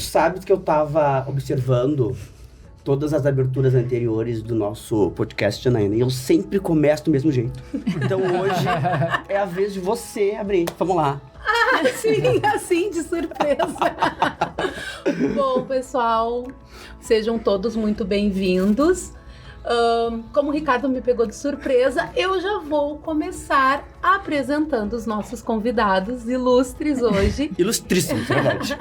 sabe que eu tava observando todas as aberturas anteriores do nosso podcast, Janaína, e eu sempre começo do mesmo jeito. Então hoje é a vez de você abrir. Vamos lá. Sim, assim, de surpresa. Bom, pessoal, sejam todos muito bem-vindos. Como o Ricardo me pegou de surpresa, eu já vou começar apresentando os nossos convidados ilustres hoje. Ilustríssimos, verdade.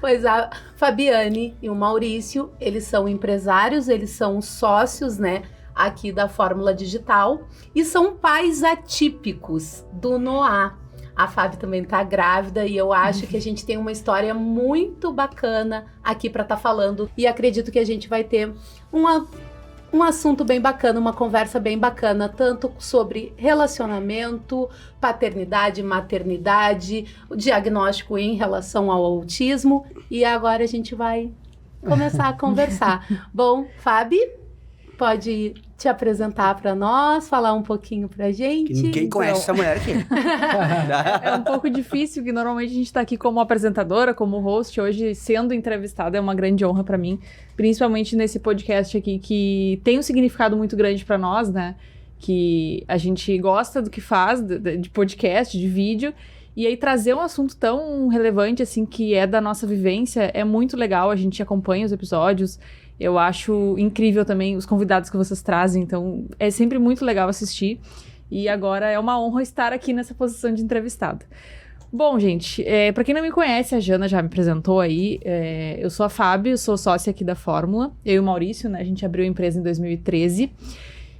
Pois a Fabiane e o Maurício, eles são empresários, eles são sócios, né, aqui da Fórmula Digital e são pais atípicos do Noah. A Fábio também está grávida e eu acho que a gente tem uma história muito bacana aqui para estar falando e acredito que a gente vai ter um assunto bem bacana, uma conversa bem bacana, tanto sobre relacionamento, paternidade, maternidade, o diagnóstico em relação ao autismo. E agora a gente vai começar a conversar. Bom, Fábio, pode te apresentar para nós, falar um pouquinho pra gente? Ninguém conhece essa mulher aqui. É um pouco difícil, que normalmente a gente tá aqui como apresentadora, como host. Hoje, sendo entrevistada, é uma grande honra pra mim. Principalmente nesse podcast aqui, que tem um significado muito grande pra nós, né? Que a gente gosta do que faz, de podcast, de vídeo. E aí trazer um assunto tão relevante, assim, que é da nossa vivência, é muito legal. A gente acompanha os episódios. Eu acho incrível também os convidados que vocês trazem, então é sempre muito legal assistir. E agora é uma honra estar aqui nessa posição de entrevistada. Bom, gente, para quem não me conhece, a Jana já me apresentou aí. Eu sou a Fábio, sou sócia aqui da Fórmula. Eu e o Maurício, né? A gente abriu a empresa em 2013.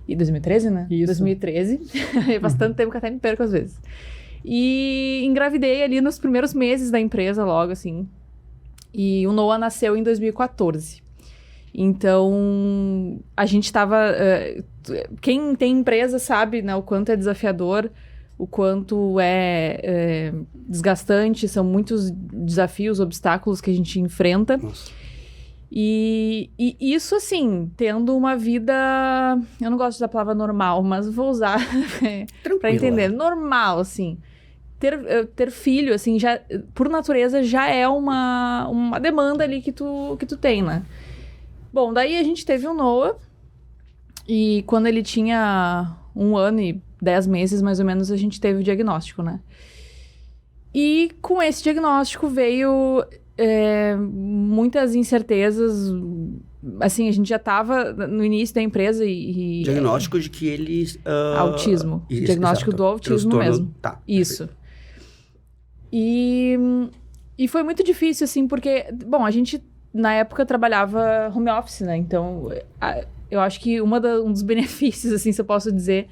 E 2013, né? Isso. 2013. É bastante tempo que até me perco às vezes. E engravidei ali nos primeiros meses da empresa, logo assim. E o Noah nasceu em 2014. Então, a gente estava... quem tem empresa sabe, né, o quanto é desafiador, o quanto é desgastante, são muitos desafios, obstáculos que a gente enfrenta. Nossa. E isso, assim, tendo uma vida... Eu não gosto da palavra normal, mas vou usar para entender. Normal, assim. Ter filho, assim, já, por natureza, já é uma demanda ali que tu tem, né? Bom, daí a gente teve o Noah, e quando ele tinha 1 ano e 10 meses, mais ou menos, a gente teve o diagnóstico, né? E com esse diagnóstico veio muitas incertezas, assim, a gente já estava no início da empresa e Diagnóstico de que eles... autismo. Isso, Diagnóstico exato. do autismo Transtorno, mesmo. Tá. Isso. E foi muito difícil, assim, porque, bom, a gente... Na época, trabalhava home office, né? Então, eu acho que um dos benefícios, assim, se eu posso dizer,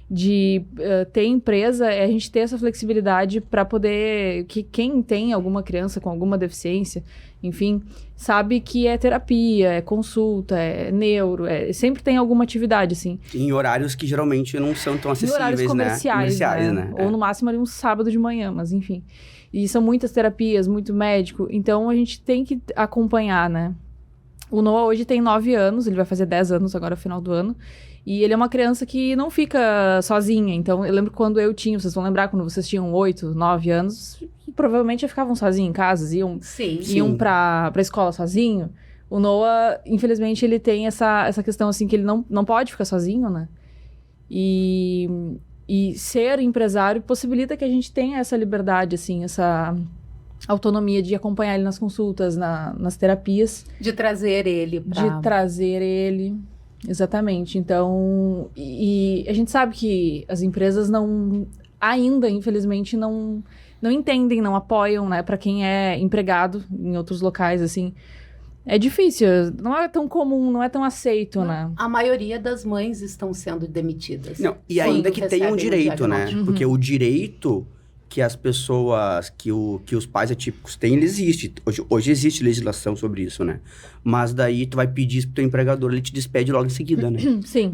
de ter empresa é a gente ter essa flexibilidade para poder... Que quem tem alguma criança com alguma deficiência, enfim, sabe que é terapia, é consulta, é neuro, sempre tem alguma atividade, assim. Em horários que geralmente não são tão acessíveis, em horários comerciais, né? Ou no máximo ali um sábado de manhã, mas enfim... E são muitas terapias, muito médico. Então, a gente tem que acompanhar, né? O Noah hoje tem 9 anos. Ele vai fazer 10 anos agora, no final do ano. E ele é uma criança que não fica sozinha. Então, eu lembro quando eu tinha... Vocês vão lembrar quando vocês tinham 8, 9 anos. Provavelmente já ficavam sozinhos em casa. Iam pra escola sozinho. O Noah, infelizmente, ele tem essa questão, assim, que ele não pode ficar sozinho, né? E ser empresário possibilita que a gente tenha essa liberdade, assim, essa autonomia de acompanhar ele nas consultas, nas terapias. De trazer ele. Exatamente. Então, e a gente sabe que as empresas ainda, infelizmente, não entendem, não apoiam, né, para quem é empregado em outros locais, assim. É difícil, não é tão comum, não é tão aceito, né? A maioria das mães estão sendo demitidas. Não, e ainda que tenha um direito, né? Porque o direito que as pessoas, que os pais atípicos têm, ele existe. Hoje existe legislação sobre isso, né? Mas daí tu vai pedir isso pro teu empregador, ele te despede logo em seguida, né? Sim.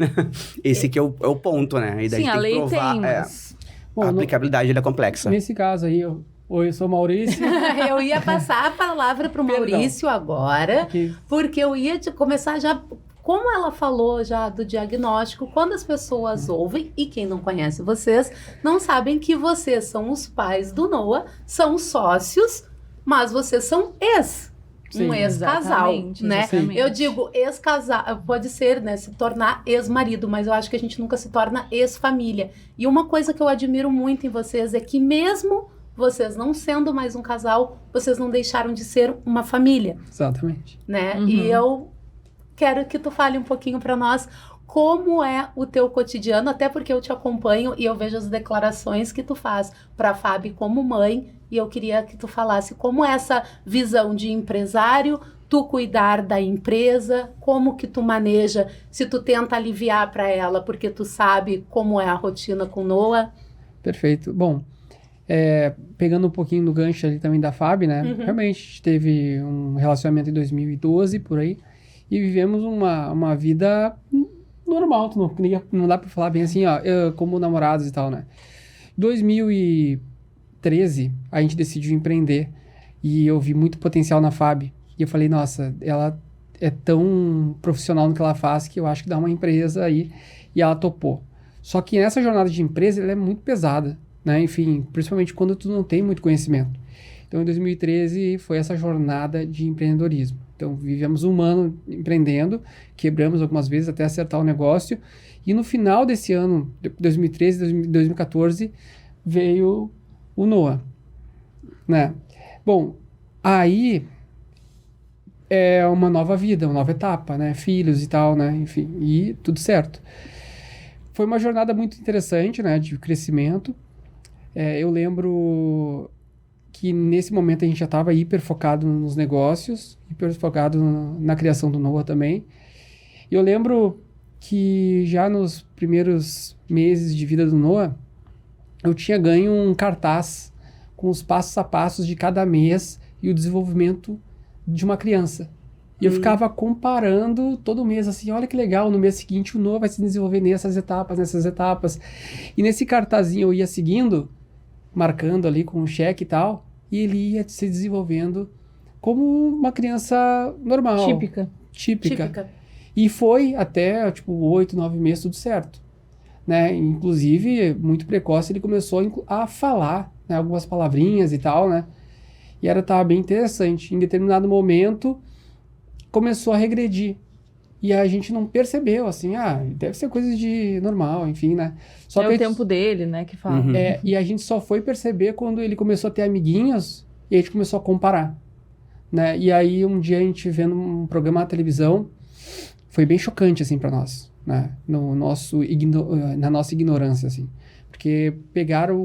Esse que é o ponto, né? E daí sim, tem a lei que provar, tem, mas... a aplicabilidade é complexa. Nesse caso aí, oi, eu sou o Maurício. Eu ia passar a palavra pro Maurício agora, porque eu ia começar já... Como ela falou já do diagnóstico, quando as pessoas ouvem, e quem não conhece vocês, não sabem que vocês são os pais do Noah, são sócios, mas vocês são Sim, um ex-casal, exatamente, né? exatamente. Eu digo ex-casal, pode ser, né, se tornar ex-marido, mas eu acho que a gente nunca se torna ex-família. E uma coisa que eu admiro muito em vocês é que mesmo vocês não sendo mais um casal, vocês não deixaram de ser uma família, Exatamente. né? Uhum. E eu quero que tu fale um pouquinho para nós como é o teu cotidiano, até porque eu te acompanho e eu vejo as declarações que tu faz para a Fábio como mãe, e eu queria que tu falasse como é essa visão de empresário, tu cuidar da empresa, como que tu maneja, se tu tenta aliviar para ela, porque tu sabe como é a rotina com Noah. Perfeito. Bom, pegando um pouquinho do gancho ali também da Fábio, né? Uhum. Realmente, a gente teve um relacionamento em 2012, por aí, e vivemos uma vida normal, não dá pra falar bem assim, ó, como namorados e tal, né? 2013, a gente decidiu empreender, e eu vi muito potencial na Fábio, e eu falei, nossa, ela é tão profissional no que ela faz, que eu acho que dá uma empresa aí, e ela topou. Só que nessa jornada de empresa, ela é muito pesada, né? Enfim, principalmente quando tu não tem muito conhecimento. Então, em 2013, foi essa jornada de empreendedorismo. Então, vivemos um ano empreendendo, quebramos algumas vezes até acertar o negócio, e no final desse ano, 2013, 2014, veio o Noah, né? Bom, aí é uma nova vida, uma nova etapa, né? Filhos e tal, né? Enfim, e tudo certo. Foi uma jornada muito interessante, né? De crescimento. Eu lembro que nesse momento a gente já estava hiper focado nos negócios, hiper focado na criação do Noah também. E eu lembro que já nos primeiros meses de vida do Noah, eu tinha ganho um cartaz com os passos a passos de cada mês e o desenvolvimento de uma criança. E eu ficava comparando todo mês, assim, olha que legal, no mês seguinte o Noah vai se desenvolver nessas etapas. E nesse cartazinho eu ia seguindo, marcando ali com um cheque e tal, e ele ia se desenvolvendo como uma criança normal. Típica. E foi até, 8, 9 meses tudo certo. Né? Inclusive, muito precoce, ele começou a falar, né, algumas palavrinhas e tal, né? E tava bem interessante. Em determinado momento, começou a regredir. E a gente não percebeu, assim, deve ser coisa de normal, enfim, né? Só que o tempo dele, né, que fala. Uhum. E a gente só foi perceber quando ele começou a ter amiguinhos e a gente começou a comparar, né? E aí, um dia, a gente vendo um programa na televisão, foi bem chocante, assim, pra nós, né? Na nossa ignorância, assim. Porque pegaram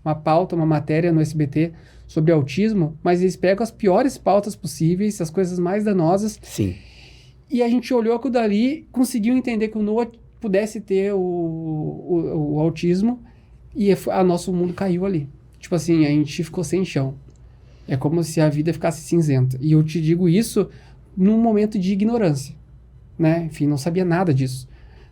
uma pauta, uma matéria no SBT sobre autismo, mas eles pegam as piores pautas possíveis, as coisas mais danosas. Sim. E a gente olhou aquilo dali, conseguiu entender que o Noah pudesse ter o autismo e nosso mundo caiu ali. Tipo assim, a gente ficou sem chão. É como se a vida ficasse cinzenta. E eu te digo isso num momento de ignorância, né? Enfim, não sabia nada disso,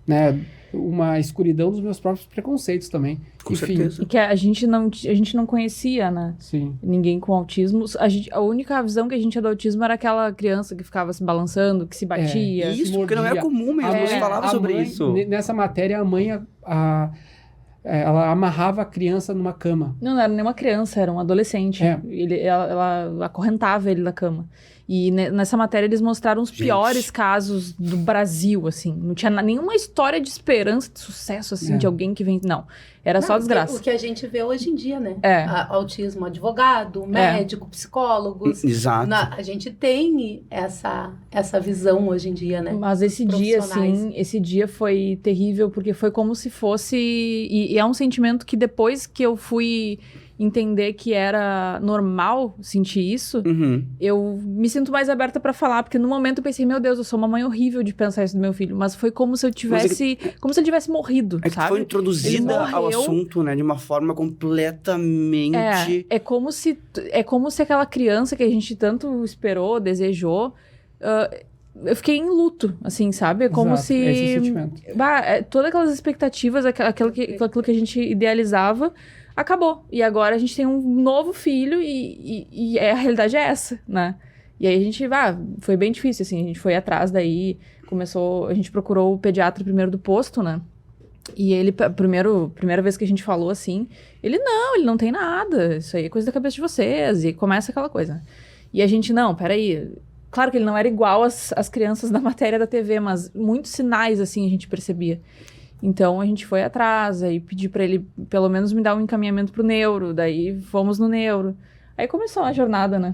né? Uma escuridão dos meus próprios preconceitos também. Com Enfim, certeza. E que a gente não conhecia, né? Sim. Ninguém com autismo. A única visão que a gente tinha do autismo era aquela criança que ficava se balançando, que se batia. Isso, porque não era comum mesmo, não se falava sobre isso. Nessa matéria, a mãe, ela amarrava a criança numa cama. Não era nenhuma criança, era um adolescente. Ela acorrentava ele na cama. E nessa matéria eles mostraram os piores casos do Brasil, assim. Não tinha nenhuma história de esperança, de sucesso, assim, de alguém que vem... Não, era só desgraça. O que a gente vê hoje em dia, né? É. Autismo, advogado, médico, psicólogos. Exato. A gente tem essa visão hoje em dia, né? Mas esse dia, assim, esse dia foi terrível, porque foi como se fosse... E é um sentimento que depois que eu fui entender que era normal sentir isso, eu me sinto mais aberta pra falar, porque no momento eu pensei, meu Deus, eu sou uma mãe horrível de pensar isso do meu filho, mas foi como se eu tivesse, como se ele tivesse morrido, É que sabe? foi introduzida ao assunto, né, de uma forma completamente... É como se aquela criança que a gente tanto esperou, desejou, eu fiquei em luto, assim, sabe? É como Exato, se... esse sentimento. Todas aquelas expectativas, aquilo que a gente idealizava, acabou. E agora a gente tem um novo filho e a realidade é essa, né? E aí a gente, foi bem difícil, assim, a gente foi atrás daí, a gente procurou o pediatra primeiro do posto, né? E ele, primeira vez que a gente falou assim, ele não tem nada, isso aí é coisa da cabeça de vocês, e começa aquela coisa. E a gente, não, peraí. Claro que ele não era igual às crianças da matéria da TV, mas muitos sinais, assim, a gente percebia. Então, a gente foi atrás, aí pedi pra ele, pelo menos, me dar um encaminhamento pro neuro. Daí, fomos no neuro. Aí começou a jornada, né?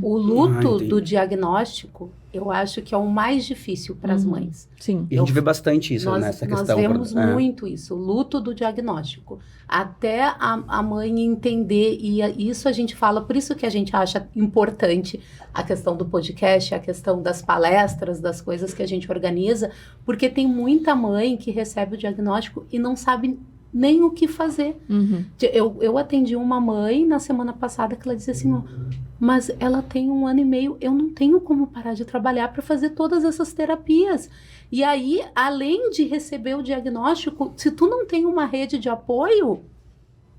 O luto do diagnóstico, eu acho que é o mais difícil para as mães. Sim. E a gente vê bastante isso, Nós, nessa nós questão. vemos muito isso, o luto do diagnóstico. Até a mãe entender, e isso a gente fala, por isso que a gente acha importante a questão do podcast, a questão das palestras, das coisas que a gente organiza, porque tem muita mãe que recebe o diagnóstico e não sabe nem o que fazer. Eu atendi uma mãe na semana passada que ela disse assim, ó, mas ela tem 1 ano e meio, eu não tenho como parar de trabalhar para fazer todas essas terapias. E aí, além de receber o diagnóstico, se tu não tem uma rede de apoio,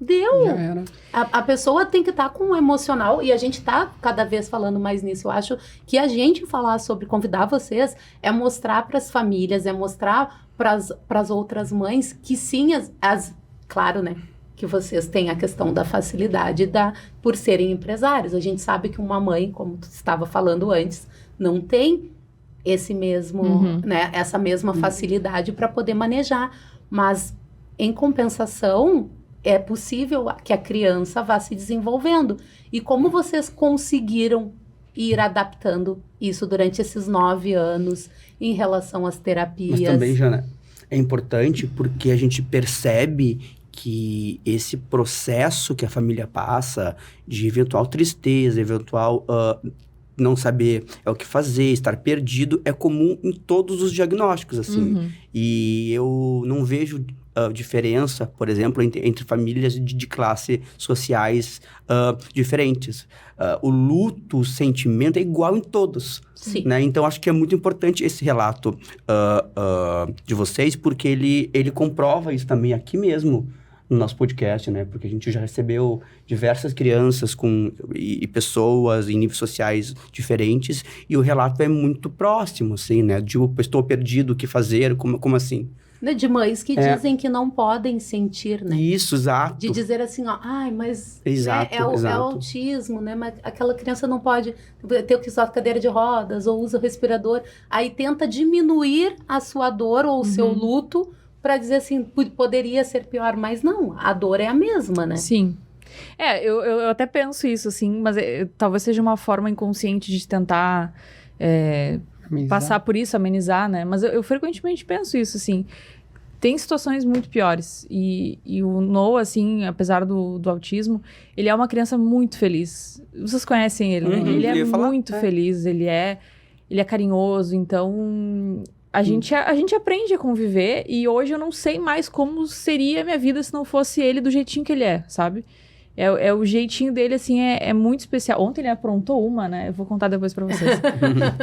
deu. Já era. A pessoa tem que estar com o emocional, e a gente está cada vez falando mais nisso. Eu acho que a gente falar sobre, convidar vocês, é mostrar para as famílias, é mostrar para as outras mães que sim, claro, né? Que vocês têm a questão da facilidade por serem empresários. A gente sabe que uma mãe, como tu estava falando antes, não tem esse mesmo, né, essa mesma facilidade para poder manejar. Mas, em compensação, é possível que a criança vá se desenvolvendo. E como vocês conseguiram ir adaptando isso durante esses 9 anos em relação às terapias? Mas também, Jana, é importante porque a gente percebe que esse processo que a família passa de eventual tristeza, eventual não saber o que fazer, estar perdido, é comum em todos os diagnósticos, assim. E eu não vejo diferença, por exemplo, entre famílias de classe sociais diferentes. O luto, o sentimento é igual em todos. Sim. Né? Então, acho que é muito importante esse relato de vocês, porque ele comprova isso também aqui mesmo, no nosso podcast, né? Porque a gente já recebeu diversas crianças e pessoas em níveis sociais diferentes, e o relato é muito próximo, assim, né? De estou perdido, o que fazer, como assim? De mães que dizem que não podem sentir, né? Isso, exato. De dizer assim, ó, ai, mas Exato, é o exato. autismo, né? Mas aquela criança não pode ter que usar cadeira de rodas ou usa o respirador. Aí tenta diminuir a sua dor ou o seu luto para dizer assim, poderia ser pior, mas não, a dor é a mesma, né? Sim. Eu até penso isso, assim, mas talvez seja uma forma inconsciente de tentar passar por isso, amenizar, né? Mas eu frequentemente penso isso, assim. Tem situações muito piores. E o Noah, assim, apesar do autismo, ele é uma criança muito feliz. Vocês conhecem ele, né? Ele é muito feliz, ele é carinhoso, então... A gente aprende a conviver, e hoje eu não sei mais como seria a minha vida se não fosse ele do jeitinho que ele é, sabe? O jeitinho dele, assim, é muito especial. Ontem ele aprontou uma, né? Eu vou contar depois pra vocês.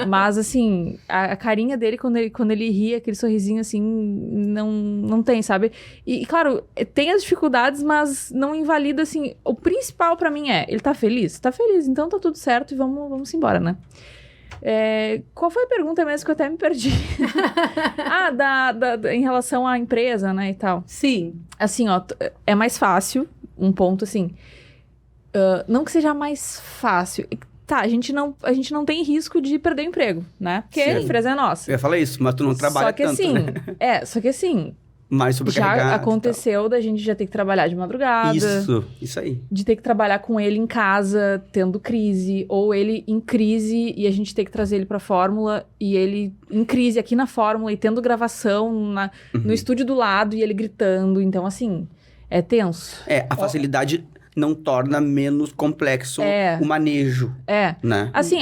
Mas, assim, a carinha dele, quando ele ri, aquele sorrisinho, assim, não tem, sabe? E, claro, tem as dificuldades, mas não invalida, assim... O principal pra mim ele tá feliz? Tá feliz, então tá tudo certo e vamos embora, né? Qual foi a pergunta mesmo que eu até me perdi? Em relação à empresa, né, e tal. Sim. Assim, ó, é mais fácil, um ponto assim, não que seja mais fácil, tá, a gente não tem risco de perder o emprego, né, porque a empresa é nossa. Eu ia falar isso, mas tu não trabalha tanto, assim, né? Só que assim... Mais sobrecarregado. Já aconteceu da gente já ter que trabalhar de madrugada. Isso aí. De ter que trabalhar com ele em casa, tendo crise. Ou ele em crise e a gente ter que trazer ele pra fórmula. E ele em crise aqui na fórmula e tendo gravação no estúdio do lado e ele gritando. Então, assim, é tenso. A facilidade não torna menos complexo o manejo. Né? Assim,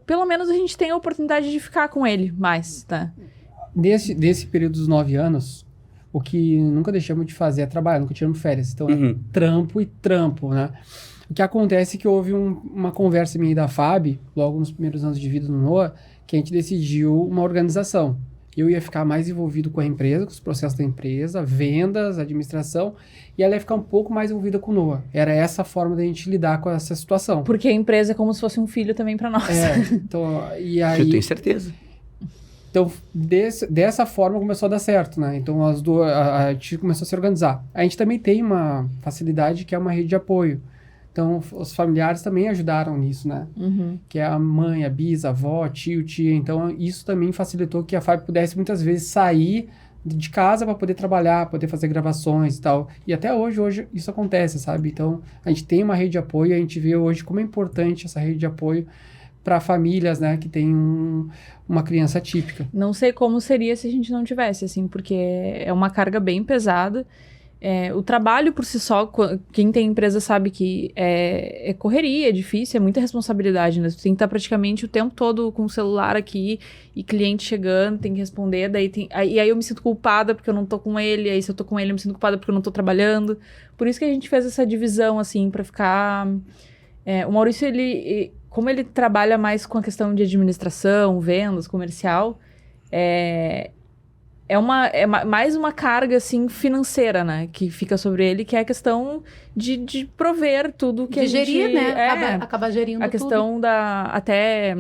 pelo menos a gente tem a oportunidade de ficar com ele mais, tá? Desse período dos 9 anos, o que nunca deixamos de fazer é trabalhar, nunca tiramos férias. Então, é trampo e trampo, né? O que acontece é que houve uma conversa minha e da Fábio, logo nos primeiros anos de vida no Noah, que a gente decidiu uma organização. Eu ia ficar mais envolvido com a empresa, com os processos da empresa, vendas, administração, e ela ia ficar um pouco mais envolvida com o Noah. Era essa a forma da gente lidar com essa situação. Porque a empresa é como se fosse um filho também para nós. Então, e aí... Eu tenho certeza. Então, dessa forma começou a dar certo, né? Então, a gente começou a se organizar. A gente também tem uma facilidade que é uma rede de apoio. Então, os familiares também ajudaram nisso, né? Que é a mãe, a bisa, a avó, tio, tia. Então, isso também facilitou que a Fábio pudesse, muitas vezes, sair de casa para poder trabalhar, poder fazer gravações e tal. E até hoje isso acontece, sabe? Então, a gente tem uma rede de apoio, a gente vê hoje como é importante essa rede de apoio para famílias, né, que tem uma criança típica. Não sei como seria se a gente não tivesse, assim, porque é uma carga bem pesada. O trabalho por si só, quem tem empresa sabe que é correria, é difícil, é muita responsabilidade, né? Tu tem que estar praticamente o tempo todo com o celular aqui e cliente chegando, tem que responder, e aí eu me sinto culpada porque eu não tô com ele, aí se eu tô com ele eu me sinto culpada porque eu não tô trabalhando. Por isso que a gente fez essa divisão, assim, pra ficar... o Maurício, como ele trabalha mais com a questão de administração, vendas, comercial, é mais uma carga, assim, financeira, né? Que fica sobre ele, que é a questão de prover tudo que de a gente... gerir, né? Acaba gerindo a questão tudo. até...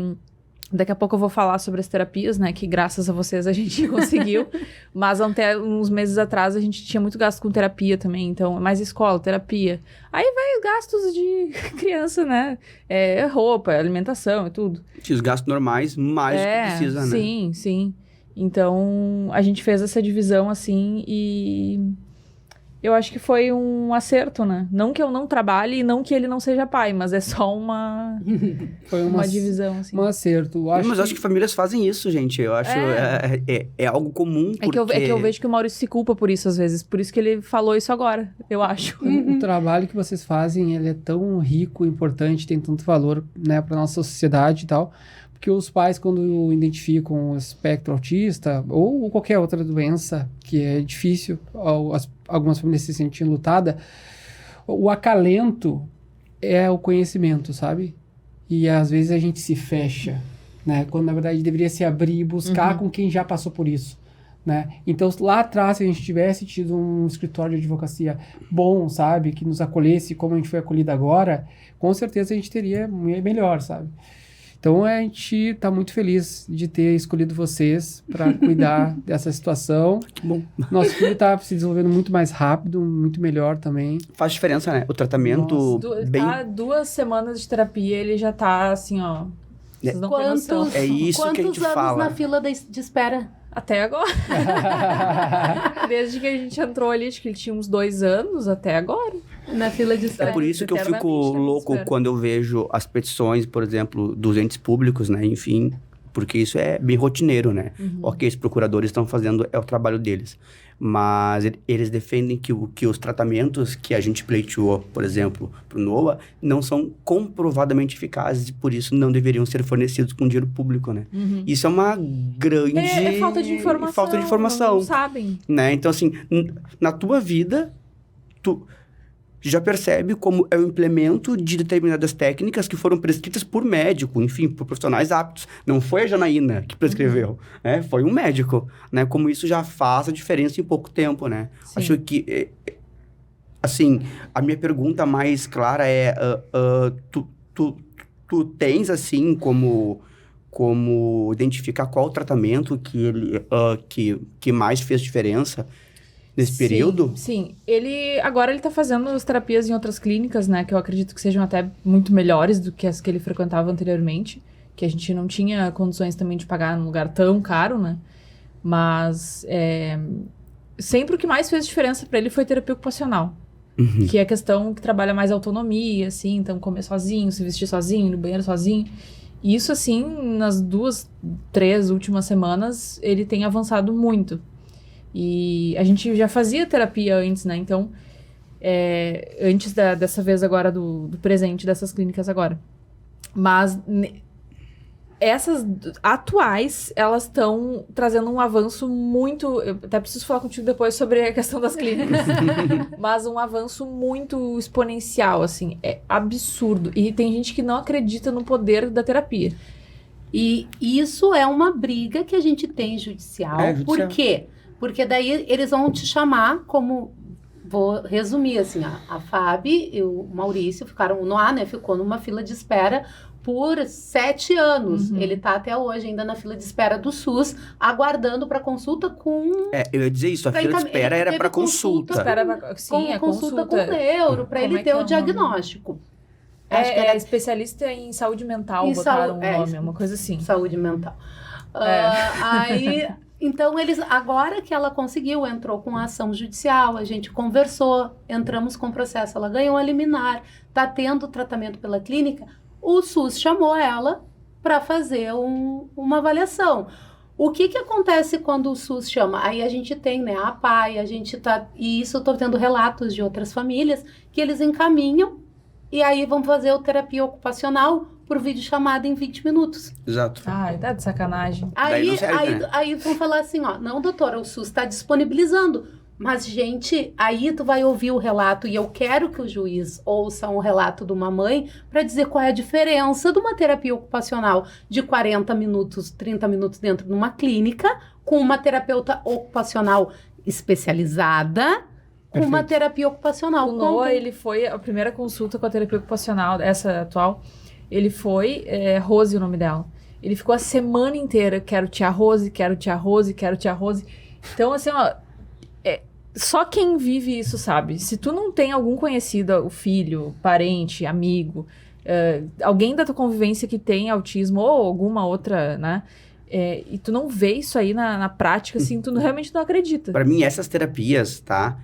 Daqui a pouco eu vou falar sobre as terapias, né? Que graças a vocês a gente conseguiu. Mas até uns meses atrás a gente tinha muito gasto com terapia também. Então, mais escola, terapia. Aí vai gastos de criança, né? Roupa, alimentação e tudo. Os gastos normais, mais do que precisa, né? Sim, sim. Então, a gente fez essa divisão, assim, e eu acho que foi um acerto, né? Não que eu não trabalhe e não que ele não seja pai, mas é só uma divisão, assim. Um acerto. Mas acho que famílias fazem isso, gente. Eu acho é algo comum, porque... É que eu vejo que o Maurício se culpa por isso, às vezes. Por isso que ele falou isso agora, eu acho. O trabalho que vocês fazem, ele é tão rico, importante, tem tanto valor, né, para nossa sociedade e tal... Porque os pais, quando identificam o espectro autista ou qualquer outra doença que é difícil, algumas famílias se sentem lutadas, o acalento é o conhecimento, sabe? E às vezes a gente se fecha, né? Quando na verdade deveria se abrir e buscar com quem já passou por isso, né? Então lá atrás, se a gente tivesse tido um escritório de advocacia bom, sabe? Que nos acolhesse como a gente foi acolhido agora, com certeza a gente teria melhor, sabe? Então, a gente está muito feliz de ter escolhido vocês para cuidar dessa situação. Que bom. Nosso filho está se desenvolvendo muito mais rápido, muito melhor também. Faz diferença, né? O tratamento bem... Há 2 semanas de terapia, ele já tá assim, ó... Vocês não têm noção. É isso que a gente fala. Quantos anos na fila de espera? Até agora. Desde que a gente entrou ali, acho que ele tinha uns 2 anos, até agora. Na fila de espera. É por isso que eu fico louco quando eu vejo as petições, por exemplo, dos entes públicos, né? Enfim, porque isso é bem rotineiro, né? Ok, os procuradores estão fazendo, é o trabalho deles. Mas eles defendem que os tratamentos que a gente pleiteou, por exemplo, para o NOA, não são comprovadamente eficazes e por isso não deveriam ser fornecidos com dinheiro público, né? Isso é uma grande... É falta de informação. Falta de informação. Não sabem. Né? Então, assim, na tua vida, tu já percebe como é o implemento de determinadas técnicas que foram prescritas por médico, enfim, por profissionais aptos. Não foi a Janaína que prescreveu, né? Foi um médico, né? Como isso já faz a diferença em pouco tempo, né? Sim. Acho que, assim, a minha pergunta mais clara é, tu tens, assim, como identificar qual o tratamento que mais fez diferença nesse período? Sim, agora ele tá fazendo as terapias em outras clínicas, né, que eu acredito que sejam até muito melhores do que as que ele frequentava anteriormente, que a gente não tinha condições também de pagar num lugar tão caro, né, mas sempre o que mais fez diferença para ele foi terapia ocupacional, que é a questão que trabalha mais autonomia, assim, então comer sozinho, se vestir sozinho, ir no banheiro sozinho. E isso, assim, nas 2, 3 últimas semanas, ele tem avançado muito. E a gente já fazia terapia antes, né? Então, antes dessa vez agora, do presente dessas clínicas agora. Mas essas atuais, elas estão trazendo um avanço muito... Eu até preciso falar contigo depois sobre a questão das clínicas. Mas um avanço muito exponencial, assim. É absurdo. E tem gente que não acredita no poder da terapia. E isso é uma briga que a gente tem judicial. Por quê? Porque daí eles vão te chamar como... Vou resumir, assim, a Fábio e o Maurício ficaram... O Noah, né, ficou numa fila de espera por 7 anos. Ele tá até hoje ainda na fila de espera do SUS, aguardando para consulta com... eu ia dizer isso, a fila de espera era para consulta. Consulta com neuro, para ele ter o diagnóstico. Acho que era especialista em saúde mental, Em botaram saúde- o nome, uma coisa assim. saúde mental. Então, agora que ela conseguiu, entrou com a ação judicial, a gente conversou, entramos com o processo, ela ganhou a liminar, está tendo tratamento pela clínica, o SUS chamou ela para fazer uma avaliação. O que acontece quando o SUS chama? Aí a gente tem, né, a APAE, e isso eu estou tendo relatos de outras famílias, que eles encaminham e aí vão fazer a terapia ocupacional por videochamada em 20 minutos. Exato. Ai, tá de sacanagem. Daí não serve, né? Aí vão falar assim, ó, não, doutora, o SUS está disponibilizando. Mas, gente, aí tu vai ouvir o relato, e eu quero que o juiz ouça um relato de uma mãe para dizer qual é a diferença de uma terapia ocupacional de 40 minutos, 30 minutos dentro de uma clínica, com uma terapeuta ocupacional especializada, com uma terapia ocupacional. O Noah, ele foi a primeira consulta com a terapia ocupacional, essa atual, ele foi, Rose o nome dela. Ele ficou a semana inteira, quero tia Rose, quero tia Rose, quero tia Rose. Então, assim, ó, só quem vive isso sabe. Se tu não tem algum conhecido, o filho, parente, amigo, alguém da tua convivência que tem autismo ou alguma outra, né? E tu não vê isso aí na prática, assim, tu realmente não acredita. Para mim, essas terapias, tá?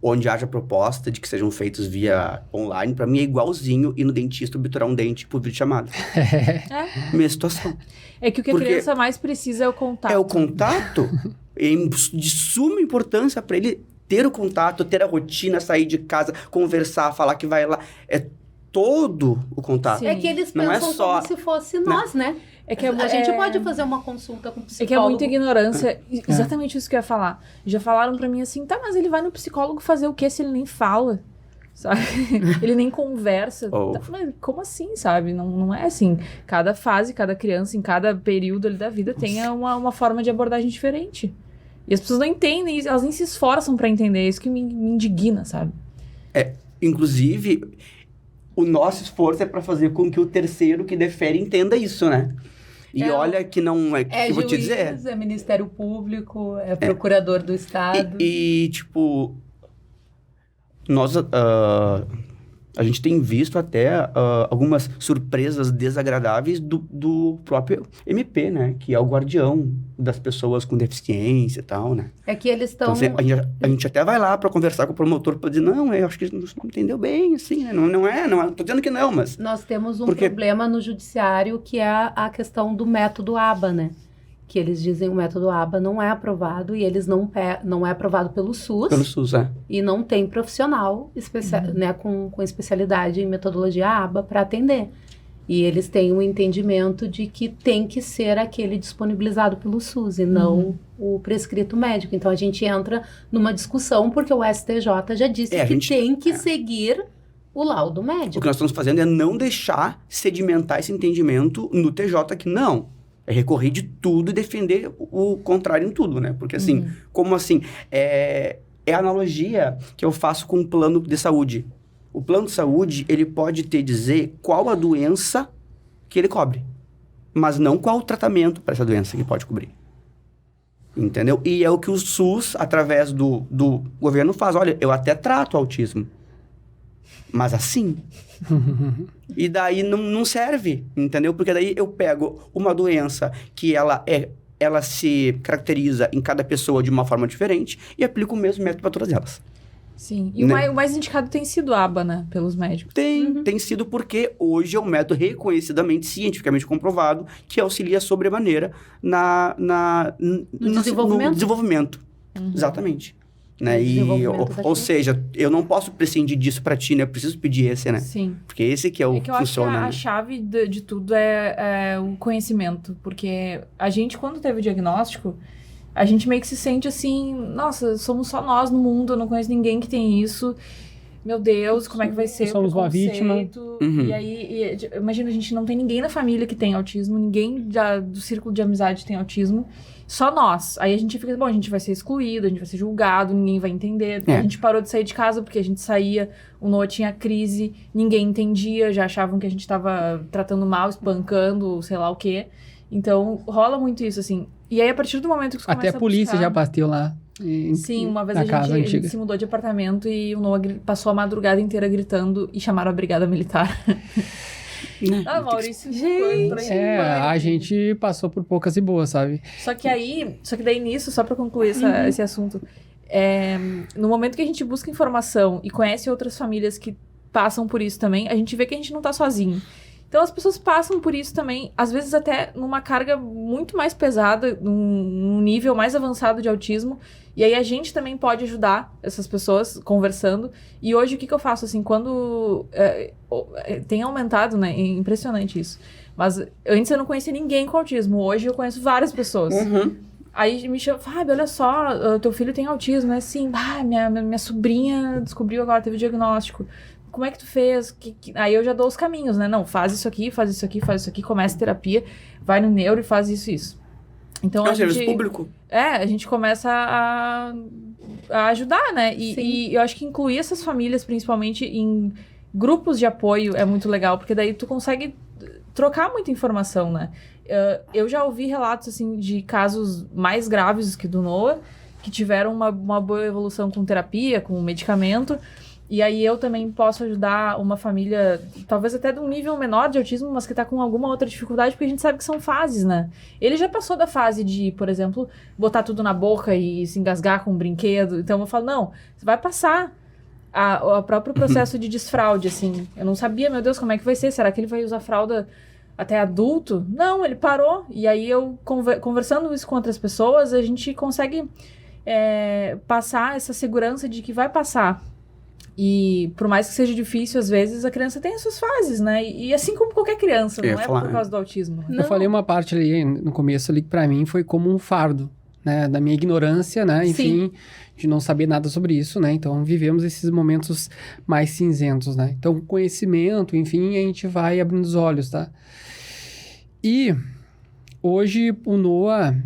Onde haja proposta de que sejam feitos via online, para mim é igualzinho ir no dentista obturar um dente por videochamada. Mesma situação. É que o que a criança mais precisa é o contato. É o contato de suma importância para ele ter o contato, ter a rotina, sair de casa, conversar, falar que vai lá. É todo o contato. Sim. É que eles Não pensam é só, como se fosse nós, né? É que A gente pode fazer uma consulta com o psicólogo. É que é muita ignorância. Exatamente isso que eu ia falar. Já falaram pra mim assim, tá, mas ele vai no psicólogo fazer o quê se ele nem fala? Sabe? Ele nem conversa. Tá, mas como assim, sabe? Não é assim. Cada fase, cada criança, em cada período ali da vida tem uma forma de abordagem diferente. E as pessoas não entendem, elas nem se esforçam pra entender. É isso que me indigna, sabe? Inclusive, o nosso esforço é para fazer com que o terceiro que defere entenda isso, né? E olha que não é... que eu vou te dizer. É Ministério Público, é Procurador do Estado. E tipo... Nós... a gente tem visto até algumas surpresas desagradáveis do próprio MP, né? Que é o guardião das pessoas com deficiência e tal, né? É que eles estão... Então, a gente até vai lá para conversar com o promotor para dizer, não, eu acho que não entendeu bem, assim, né? Não tô dizendo que não, mas... Nós temos um problema no judiciário que é a questão do método ABA, né? Que eles dizem que o método ABA não é aprovado e eles não é aprovado pelo SUS. Pelo SUS, E não tem profissional né, com especialidade em metodologia ABA para atender. E eles têm um entendimento de que tem que ser aquele disponibilizado pelo SUS e não o prescrito médico. Então a gente entra numa discussão porque o STJ já disse que tem que seguir o laudo médico. O que nós estamos fazendo é não deixar sedimentar esse entendimento no TJ que não. É recorrer de tudo e defender o contrário em tudo, né? Porque assim, como assim? É a analogia que eu faço com o plano de saúde. O plano de saúde, ele pode dizer qual a doença que ele cobre, mas não qual o tratamento para essa doença que pode cobrir. Entendeu? E é o que o SUS, através do governo, faz. Olha, eu até trato o autismo, mas assim... E daí não serve, entendeu? Porque daí eu pego uma doença que ela se caracteriza em cada pessoa de uma forma diferente e aplico o mesmo método para todas elas. Sim. E o mais indicado tem sido ABA, né? Pelos médicos. Tem sido porque hoje é um método reconhecidamente, cientificamente comprovado que auxilia sobremaneira no desenvolvimento. Exatamente. Né? Ou seja, eu não posso prescindir disso pra ti, né? Eu preciso pedir esse, né? Sim. Porque esse que é o que eu funciona. Acho que a chave de tudo é o conhecimento. Porque a gente, quando teve o diagnóstico, a gente meio que se sente assim, nossa, somos só nós no mundo, eu não conheço ninguém que tem isso. Meu Deus, como é que vai ser? Somos uma vítima. E aí, imagina, a gente não tem ninguém na família que tem autismo, ninguém do círculo de amizade tem autismo. Só nós. Aí a gente fica, bom, a gente vai ser excluído, a gente vai ser julgado, ninguém vai entender. A gente parou de sair de casa porque a gente saía, o Noah tinha crise, ninguém entendia, já achavam que a gente tava tratando mal, espancando, sei lá o quê. Então, rola muito isso, assim. E aí, a partir do momento que você começa até a polícia já bateu lá. Sim, uma vez na a casa gente antiga. se mudou de apartamento e o Noah passou a madrugada inteira gritando e chamaram a brigada militar. Ah, Maurício, Gente! A gente passou por poucas e boas, sabe? Só que daí nisso, só pra concluir esse assunto, no momento que a gente busca informação e conhece outras famílias que passam por isso também, a gente vê que a gente não tá sozinho. Então as pessoas passam por isso também, às vezes até numa carga muito mais pesada, num nível mais avançado de autismo, e aí a gente também pode ajudar essas pessoas conversando. E hoje o que eu faço, assim, quando tem aumentado, né, é impressionante isso, mas antes eu não conhecia ninguém com autismo, hoje eu conheço várias pessoas. Aí me chama, Fábio, olha só, teu filho tem autismo, né? Sim, minha sobrinha descobriu agora, teve diagnóstico. Como é que tu fez? Aí eu já dou os caminhos, né? Não, faz isso aqui, faz isso aqui, faz isso aqui, começa terapia, vai no neuro e faz isso. Então É um serviço público. a gente começa a ajudar, né? E eu acho que incluir essas famílias, principalmente em grupos de apoio, é muito legal, porque daí tu consegue trocar muita informação, né? Eu já ouvi relatos, assim, de casos mais graves que do Noah, que tiveram uma boa evolução com terapia, com medicamento. E aí eu também posso ajudar uma família, talvez até de um nível menor de autismo, mas que tá com alguma outra dificuldade, porque a gente sabe que são fases, né? Ele já passou da fase de, por exemplo, botar tudo na boca e se engasgar com um brinquedo. Então eu falo, não, você vai passar o próprio processo de desfraude, assim. Eu não sabia, meu Deus, como é que vai ser? Será que ele vai usar fralda até adulto? Não, ele parou. E aí eu, conversando isso com outras pessoas, a gente consegue passar essa segurança de que vai passar. E por mais que seja difícil, às vezes, a criança tem as suas fases, né? E assim como qualquer criança, não é por causa do autismo. Eu falei uma parte ali no começo ali que pra mim foi como um fardo, né? Da minha ignorância, né? Enfim, de não saber nada sobre isso, né? Então, vivemos esses momentos mais cinzentos, né? Então, conhecimento, enfim, a gente vai abrindo os olhos, tá? E hoje o Noah,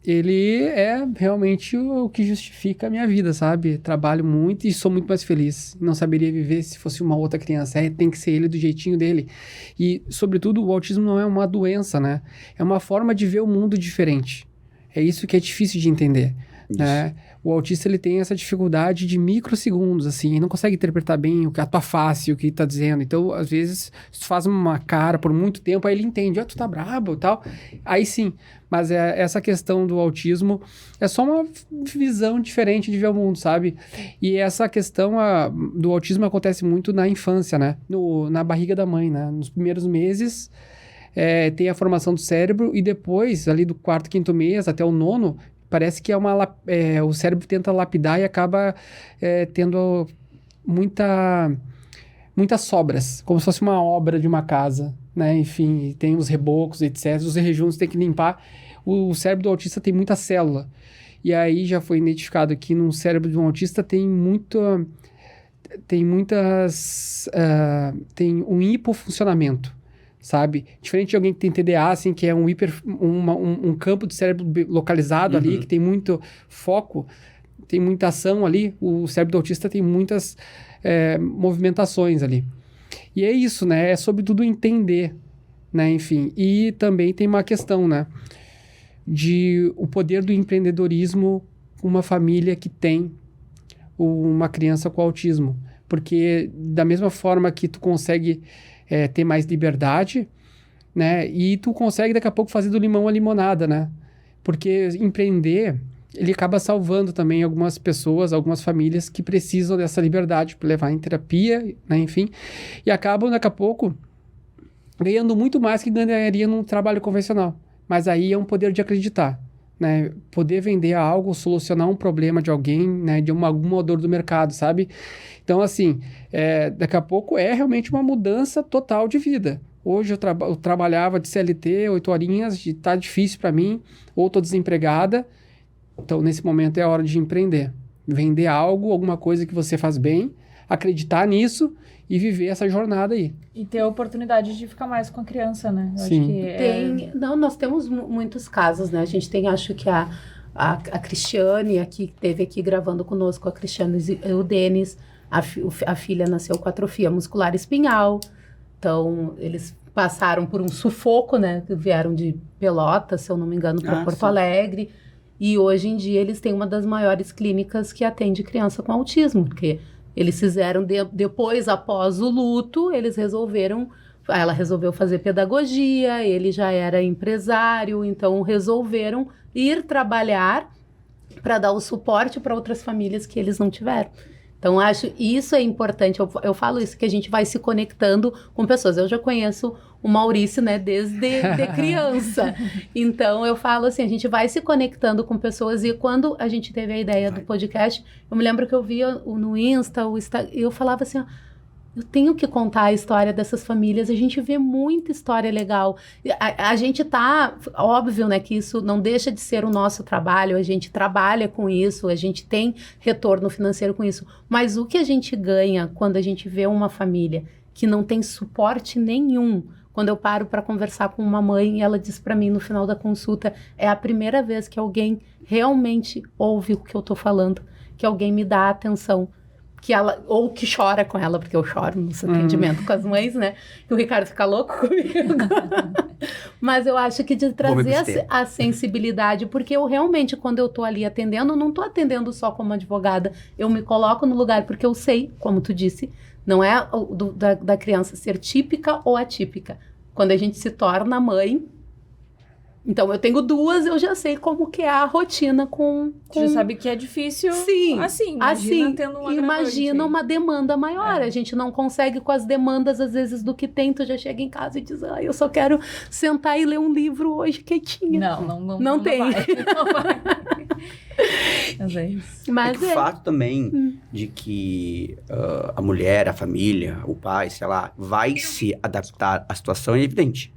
ele é realmente o que justifica a minha vida, sabe? Trabalho muito e sou muito mais feliz. Não saberia viver se fosse uma outra criança. Tem que ser ele do jeitinho dele. E, sobretudo, o autismo não é uma doença, né? É uma forma de ver o mundo diferente. É isso que é difícil de entender, né? O autista, ele tem essa dificuldade de microsegundos, assim, ele não consegue interpretar bem a tua face, o que tá dizendo. Então, às vezes, se tu faz uma cara por muito tempo, aí ele entende, tu tá brabo e tal. Aí sim, mas essa questão do autismo é só uma visão diferente de ver o mundo, sabe? E essa questão do autismo acontece muito na infância, né? Na barriga da mãe, né? Nos primeiros meses, tem a formação do cérebro e depois, ali do 4º, 5º mês até o 9º, parece que o cérebro tenta lapidar e acaba tendo muitas sobras, como se fosse uma obra de uma casa, né? Enfim, tem os rebocos, etc. Os rejuntos tem que limpar. O cérebro do autista tem muita célula. E aí já foi identificado que no cérebro de um autista tem um hipofuncionamento, sabe? Diferente de alguém que tem TDA, assim, que é um campo de cérebro localizado ali, que tem muito foco, tem muita ação ali, o cérebro do autista tem muitas movimentações ali. E é isso, né? É sobretudo entender, né? Enfim, e também tem uma questão, né? De o poder do empreendedorismo, uma família que tem uma criança com autismo. Porque da mesma forma que tu consegue ter mais liberdade, né? E tu consegue daqui a pouco fazer do limão a limonada, né? Porque empreender, ele acaba salvando também algumas pessoas, algumas famílias que precisam dessa liberdade para levar em terapia, né? Enfim, e acabam daqui a pouco ganhando muito mais que ganharia num trabalho convencional. Mas aí é um poder de acreditar, né? Poder vender algo, solucionar um problema de alguém, né? De alguma dor do mercado, sabe? Então, assim, daqui a pouco é realmente uma mudança total de vida. Hoje eu trabalhava de CLT, 8 horinhas, tá difícil para mim, ou tô desempregada. Então, nesse momento é a hora de empreender. Vender algo, alguma coisa que você faz bem, acreditar nisso e viver essa jornada aí. E ter a oportunidade de ficar mais com a criança, né? Eu Sim. acho que Não, nós temos muitos casos, né? A gente tem, acho que a Cristiane, que esteve aqui gravando conosco, a Cristiane e o Denis, a filha nasceu com atrofia muscular espinhal. Então, eles passaram por um sufoco, né? Vieram de Pelotas, se eu não me engano, para Porto Alegre. E hoje em dia eles têm uma das maiores clínicas que atende criança com autismo, porque eles fizeram, depois, após o luto, ela resolveu fazer pedagogia, ele já era empresário, então resolveram ir trabalhar para dar o suporte para outras famílias que eles não tiveram. Então, acho isso é importante. Eu falo isso, que a gente vai se conectando com pessoas. Eu já conheço o Maurício, né, desde de criança. Então, eu falo assim, a gente vai se conectando com pessoas. E quando a gente teve a ideia do podcast, eu me lembro que eu via no Insta, e eu falava assim, ó, eu tenho que contar a história dessas famílias, a gente vê muita história legal. A gente óbvio, né, que isso não deixa de ser o nosso trabalho, a gente trabalha com isso, a gente tem retorno financeiro com isso, mas o que a gente ganha quando a gente vê uma família que não tem suporte nenhum, quando eu paro para conversar com uma mãe e ela diz para mim no final da consulta, é a primeira vez que alguém realmente ouve o que eu tô falando, que alguém me dá atenção, ou que chora com ela, porque eu choro nos atendimentos com as mães, né? E o Ricardo fica louco comigo. Mas eu acho que de trazer a sensibilidade, porque eu realmente, quando eu tô ali atendendo, eu não tô atendendo só como advogada, eu me coloco no lugar, porque eu sei, como tu disse, não é da criança ser típica ou atípica. Quando a gente se torna mãe, então eu tenho duas, eu já sei como que é a rotina com... Você já sabe que é difícil. Sim, imagina tendo uma imagina uma demanda maior. A gente não consegue com as demandas, às vezes, do que tem. Tu já chega em casa e diz, eu só quero sentar e ler um livro hoje quietinha. Não tem. Não vai. Mas é isso. Mas o fato também de que a mulher, a família, o pai, sei lá, vai se adaptar à situação é evidente.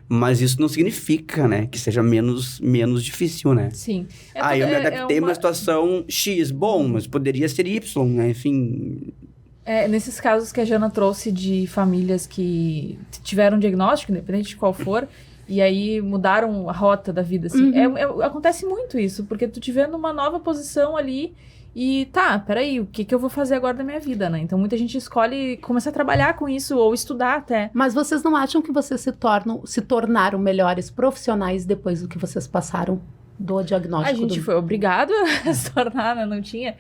Mas isso não significa, né, que seja menos difícil, né? Sim. Eu me adaptei a uma situação X, bom, mas poderia ser Y, né? Enfim... Nesses casos que a Jana trouxe de famílias que tiveram um diagnóstico, independente de qual for, e aí mudaram a rota da vida, assim. Acontece muito isso, porque tu te vê numa nova posição ali e peraí, o que eu vou fazer agora da minha vida, né? Então muita gente escolhe começar a trabalhar com isso ou estudar até. Mas vocês não acham que vocês se tornaram melhores profissionais depois do que vocês passaram do diagnóstico? A gente foi obrigado a se tornar, né? Não tinha.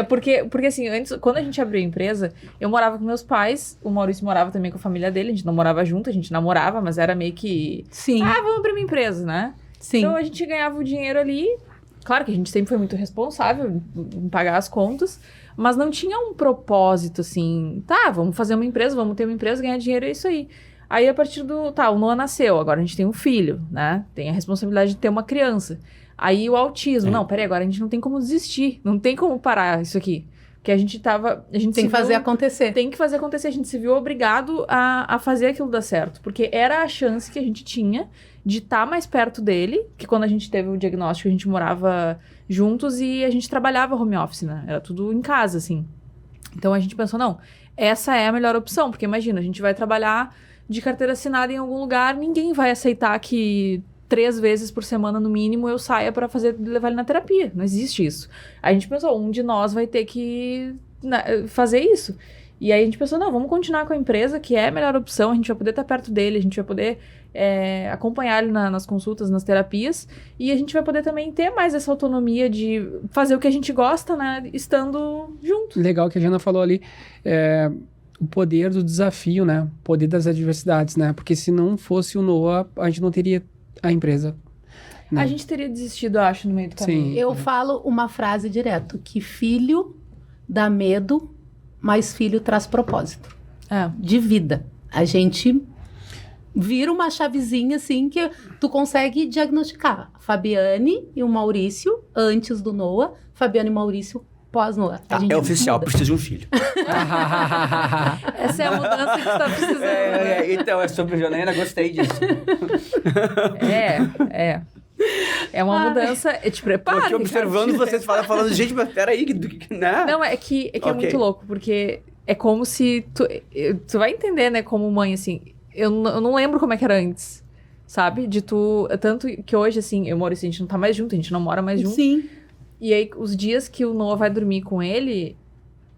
Porque assim, antes, quando a gente abriu a empresa, eu morava com meus pais, o Maurício morava também com a família dele, a gente não morava junto, a gente namorava, mas era meio que... Sim. Vamos abrir uma empresa, né? Sim. Então a gente ganhava o dinheiro ali. Claro que a gente sempre foi muito responsável em pagar as contas, mas não tinha um propósito assim, vamos fazer uma empresa, vamos ter uma empresa, ganhar dinheiro, é isso aí. Aí a partir o Noah nasceu, agora a gente tem um filho, né? Tem a responsabilidade de ter uma criança. Aí o autismo, não, peraí, agora a gente não tem como desistir, não tem como parar isso aqui. Porque a gente tem que fazer acontecer. Tem que fazer acontecer, a gente se viu obrigado a fazer aquilo dar certo, porque era a chance que a gente tinha de estar mais perto dele, que quando a gente teve o diagnóstico, a gente morava juntos e a gente trabalhava home office, né? Era tudo em casa, assim. Então a gente pensou, não, essa é a melhor opção, porque imagina, a gente vai trabalhar de carteira assinada em algum lugar, ninguém vai aceitar que 3 vezes por semana, no mínimo, eu saia para levar ele na terapia. Não existe isso. Aí a gente pensou, um de nós vai ter que fazer isso. E aí a gente pensou, não, vamos continuar com a empresa, que é a melhor opção, a gente vai poder estar perto dele, a gente vai poder acompanhar ele nas consultas, nas terapias, e a gente vai poder também ter mais essa autonomia de fazer o que a gente gosta, né, estando junto. Legal que a Jana falou ali, o poder do desafio, né, o poder das adversidades, né, porque se não fosse o Noah, a gente não teria a empresa. Né? A gente teria desistido, eu acho, no meio do caminho. Sim. Eu falo uma frase direto, que filho dá medo, mas filho traz propósito. De vida. A gente vira uma chavezinha, assim, que tu consegue diagnosticar. Fabiane e o Maurício, antes do Noah. Fabiane e Maurício, pós-Noah. É oficial, preciso de um filho. Essa é a mudança que tu tá precisando. Então, é sobre Janaína, gostei disso. É uma mudança, te prepara. Tô aqui observando vocês falando, gente, mas peraí, né? Não, é que é muito louco, porque é como se tu vai entender, né, como mãe, assim, eu não lembro como é que era antes, sabe? Tanto que hoje, assim, eu moro, assim, a gente não tá mais junto, a gente não mora mais junto. Sim. E aí, os dias que o Noah vai dormir com ele,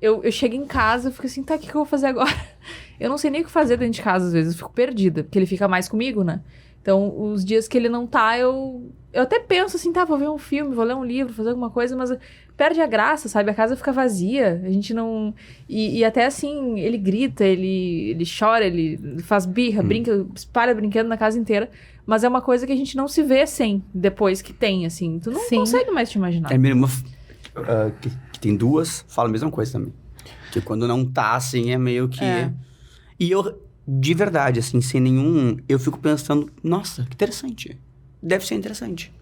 eu chego em casa, eu fico assim, o que eu vou fazer agora? Eu não sei nem o que fazer dentro de casa, às vezes, eu fico perdida, porque ele fica mais comigo, né? Então, os dias que ele não tá, eu eu até penso assim, tá, vou ver um filme, vou ler um livro, fazer alguma coisa, mas perde a graça, sabe? A casa fica vazia, a gente não... E até assim, ele grita, ele chora, ele faz birra, brinca, espalha brincando na casa inteira, mas é uma coisa que a gente não se vê sem, depois que tem, assim. Tu não consegue mais te imaginar. É minha irmã, que tem 2, fala a mesma coisa também. Que quando não tá, assim, é meio que... E eu, de verdade, assim, sem nenhum... Eu fico pensando, nossa, que interessante. Deve ser interessante.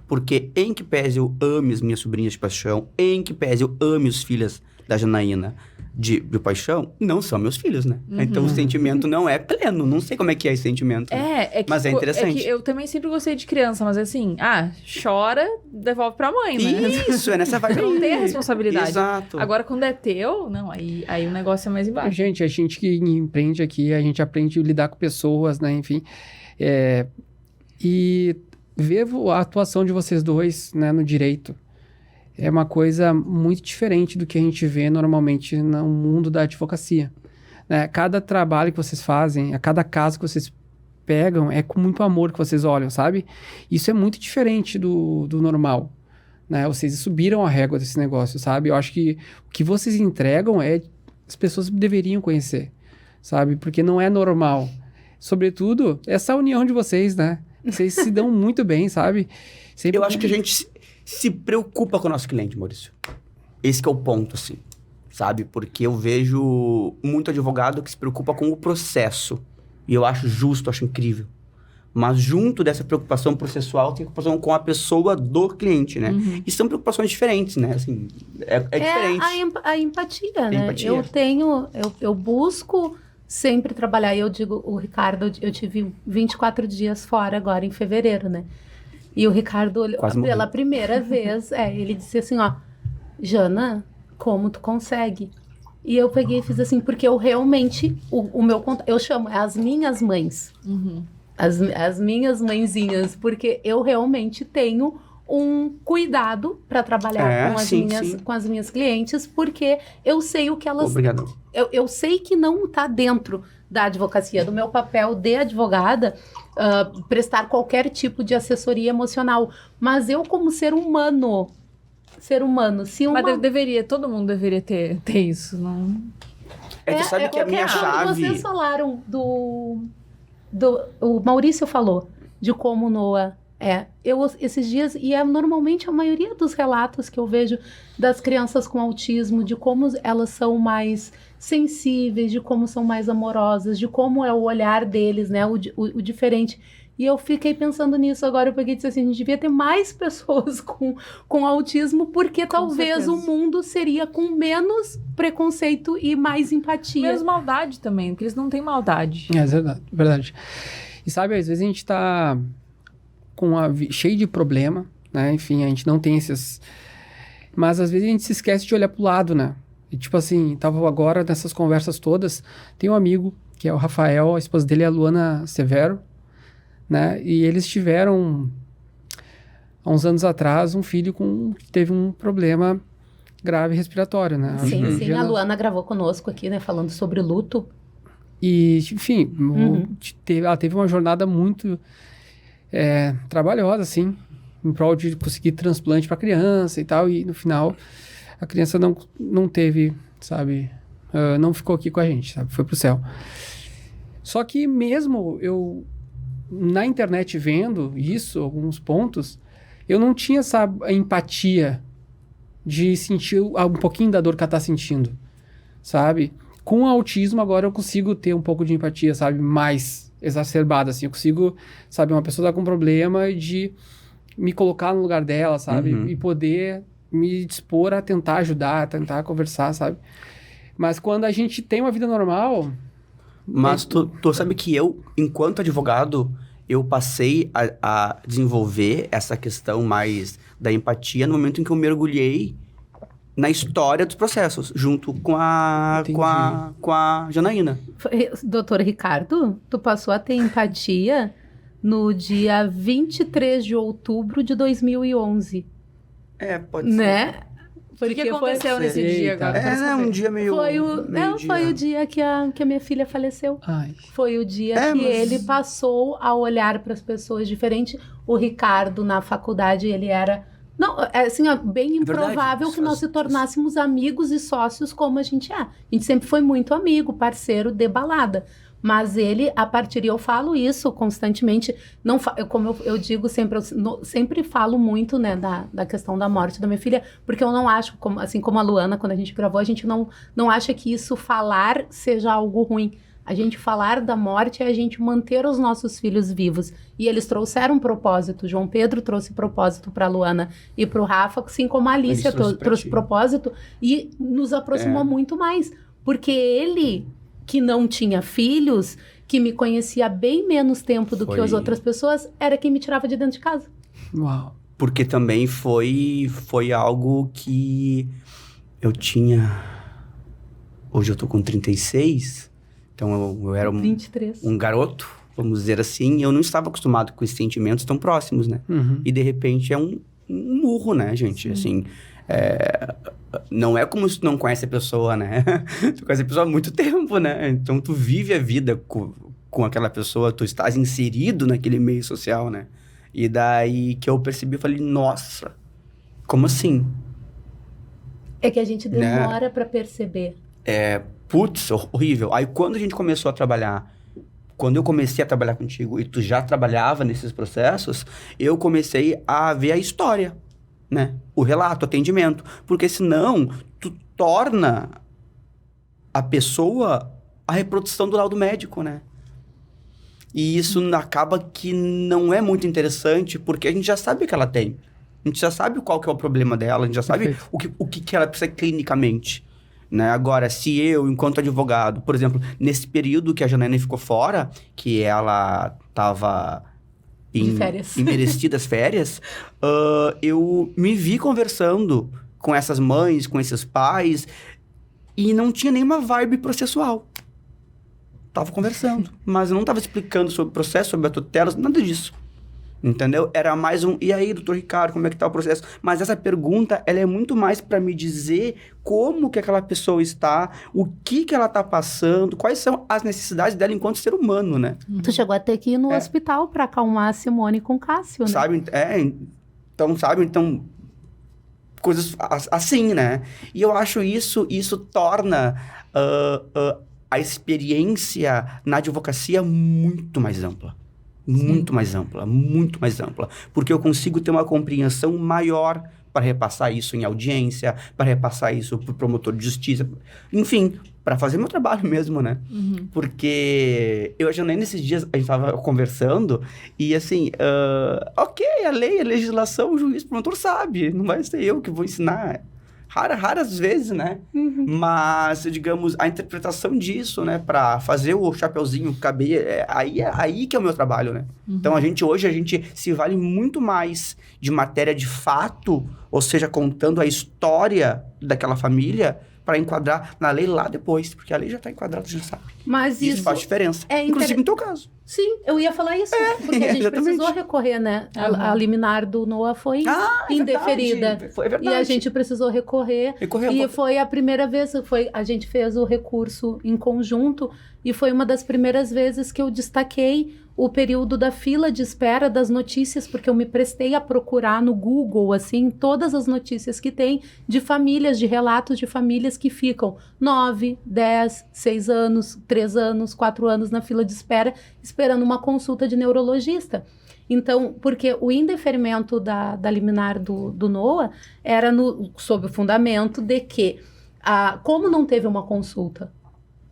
Porque em que pese eu ame as minhas sobrinhas de paixão, em que pese eu ame os filhos da Janaína de paixão, não são meus filhos, né? Então o sentimento não é pleno, não sei como é que é esse sentimento. Mas é interessante. É que eu também sempre gostei de criança, mas assim, chora, devolve pra mãe, né? Isso, é nessa vibe. Não tem a responsabilidade. Exato. Agora, quando é teu, não, aí o negócio é mais embaixo. Gente, a gente que empreende aqui, a gente aprende a lidar com pessoas, né? Enfim, e ver a atuação de vocês dois, né, no direito é uma coisa muito diferente do que a gente vê normalmente no mundo da advocacia. Né? Cada trabalho que vocês fazem, a cada caso que vocês pegam, é com muito amor que vocês olham, sabe? Isso é muito diferente do normal. Né? Vocês subiram a régua desse negócio, sabe? Eu acho que o que vocês entregam as pessoas deveriam conhecer, sabe? Porque não é normal. Sobretudo, essa união de vocês, né? Vocês se dão muito bem, sabe? Eu acho que a gente se preocupa com o nosso cliente, Maurício. Esse que é o ponto, assim, sabe? Porque eu vejo muito advogado que se preocupa com o processo. E eu acho justo, acho incrível. Mas junto dessa preocupação processual, tem preocupação com a pessoa do cliente, né? E são preocupações diferentes, né? Assim, é diferente. A empatia, né? Empatia. Eu busco sempre trabalhar. E eu digo, o Ricardo, eu tive 24 dias fora agora, em fevereiro, né? E o Ricardo olhou pela primeira vez, ele disse assim, Jana, como tu consegue? E eu peguei e fiz assim, porque eu realmente, o meu contato, eu chamo as minhas mães, as minhas mãezinhas, porque eu realmente tenho um cuidado para trabalhar com as minhas clientes, porque eu sei o que elas... Obrigado. Eu sei que não está dentro da advocacia, do meu papel de advogada, prestar qualquer tipo de assessoria emocional. Mas eu, como ser humano, se uma... Mas todo mundo deveria ter isso, não... Tu sabe que a minha chave... Vocês falaram o Maurício falou de como o Noah esses dias, e normalmente a maioria dos relatos que eu vejo das crianças com autismo, de como elas são mais sensíveis, de como são mais amorosas, de como é o olhar deles, né, o diferente. E eu fiquei pensando nisso agora, eu peguei e disse assim, a gente devia ter mais pessoas com autismo, porque talvez o mundo seria com menos preconceito e mais empatia. Menos maldade também, porque eles não têm maldade. É verdade. E sabe, às vezes a gente tá cheio de problema, né? Enfim, a gente não tem esses... Mas às vezes a gente se esquece de olhar pro lado, né? E tipo assim, tava agora nessas conversas todas, tem um amigo, que é o Rafael, a esposa dele é a Luana Severo, né? E eles tiveram, há uns anos atrás, um filho que teve um problema grave respiratório, né? Sim, a Luana gravou conosco aqui, né? Falando sobre luto. E, enfim, ela teve uma jornada muito trabalhosa, assim, em prol de conseguir transplante para criança e tal, e no final a criança não teve, sabe, não ficou aqui com a gente, sabe, foi pro céu. Só que mesmo eu, na internet vendo isso, alguns pontos, eu não tinha essa empatia de sentir um pouquinho da dor que ela tá sentindo, sabe? Com o autismo agora eu consigo ter um pouco de empatia, sabe, mais exacerbada, assim, eu consigo, sabe, uma pessoa tá com um problema de me colocar no lugar dela, sabe, e poder me dispor a tentar ajudar, a tentar conversar, sabe, mas quando a gente tem uma vida normal... Mas tu sabe que eu, enquanto advogado, eu passei a desenvolver essa questão mais da empatia no momento em que eu mergulhei na história dos processos, junto com a Janaína. Doutor Ricardo, tu passou a ter empatia no dia 23 de outubro de 2011. Pode ser. Né? O que aconteceu nesse dia Eita. agora? É, né? Um dia meio... Foi o dia que a minha filha faleceu. Ai. Foi o dia que ele passou a olhar para as pessoas diferente. O Ricardo, na faculdade, ele era... Não, assim, bem improvável que nós se tornássemos amigos e sócios como a gente é. A gente sempre foi muito amigo, parceiro de balada. Mas ele, a partir, e eu falo isso constantemente, como eu digo sempre, sempre falo muito, né, da questão da morte da minha filha, porque eu não acho, assim como a Luana, quando a gente gravou, a gente não acha que isso falar seja algo ruim. A gente falar da morte é a gente manter os nossos filhos vivos. E eles trouxeram um propósito. João Pedro trouxe propósito para a Luana e para o Rafa, assim como a Alicia trouxe propósito, e nos aproximou muito mais. Porque ele, que não tinha filhos, que me conhecia bem menos tempo do que as outras pessoas, era quem me tirava de dentro de casa. Uau. Porque também foi algo que eu tinha... Hoje eu tô com 36, então eu era 23. Um garoto, vamos dizer assim, e eu não estava acostumado com esses sentimentos tão próximos, né? Uhum. E de repente é um murro, né, gente? Sim. Assim, não é como se tu não conhece a pessoa, né? Tu conhece a pessoa há muito tempo, né? Então tu vive a vida com aquela pessoa, tu estás inserido naquele meio social, né? E daí que eu percebi, eu falei, nossa, como assim? É que a gente demora para perceber. Putz, horrível. Aí quando a gente começou a trabalhar, quando eu comecei a trabalhar contigo e tu já trabalhava nesses processos, eu comecei a ver a história, né? O relato, o atendimento. Porque senão, tu torna a pessoa a reprodução do laudo médico, né? E isso acaba que não é muito interessante, porque a gente já sabe o que ela tem. A gente já sabe qual que é o problema dela, a gente já sabe o que ela precisa clinicamente. Né? Agora, se eu, enquanto advogado, por exemplo, nesse período que a Janaína ficou fora, que ela estava em merecidas férias, eu me vi conversando com essas mães, com esses pais, e não tinha nenhuma vibe processual. Tava conversando, mas eu não tava explicando sobre o processo, sobre a tutela, nada disso. Entendeu? Era mais e aí, doutor Ricardo, como é que tá o processo? Mas essa pergunta, ela é muito mais para me dizer como que aquela pessoa está, o que ela tá passando, quais são as necessidades dela enquanto ser humano, né? Tu chegou a ter que ir no hospital para acalmar a Simone com o Cássio, né? Sabe? Então, coisas assim, né? E eu acho isso torna a experiência na advocacia muito mais ampla. Muito mais ampla. Porque eu consigo ter uma compreensão maior para repassar isso em audiência, para repassar isso para o promotor de justiça, enfim, para fazer meu trabalho mesmo, né? Uhum. Porque eu já nem nesses dias a gente estava conversando e assim, ok, a lei, a legislação, o juiz, o promotor sabe, não vai ser eu que vou ensinar. Raras vezes, né? Uhum. Mas, digamos, a interpretação disso, né? Pra fazer o chapeuzinho caber, aí que é o meu trabalho, né? Uhum. Então, hoje a gente se vale muito mais de matéria de fato, ou seja, contando a história daquela família, para enquadrar na lei lá depois, porque a lei já está enquadrada, já sabe. Mas isso faz diferença, inclusive no teu caso. Sim, eu ia falar isso, porque a gente precisou recorrer, né? A liminar do NOA foi indeferida. É verdade. E a gente precisou recorrer. E foi a primeira vez, a gente fez o recurso em conjunto, e foi uma das primeiras vezes que eu destaquei o período da fila de espera das notícias, porque eu me prestei a procurar no Google, assim, todas as notícias que tem de famílias, de relatos de famílias que ficam 9, 10, 6 anos, 3 anos, 4 anos na fila de espera, esperando uma consulta de neurologista. Então, porque o indeferimento da liminar do NOA era sob o fundamento de que, como não teve uma consulta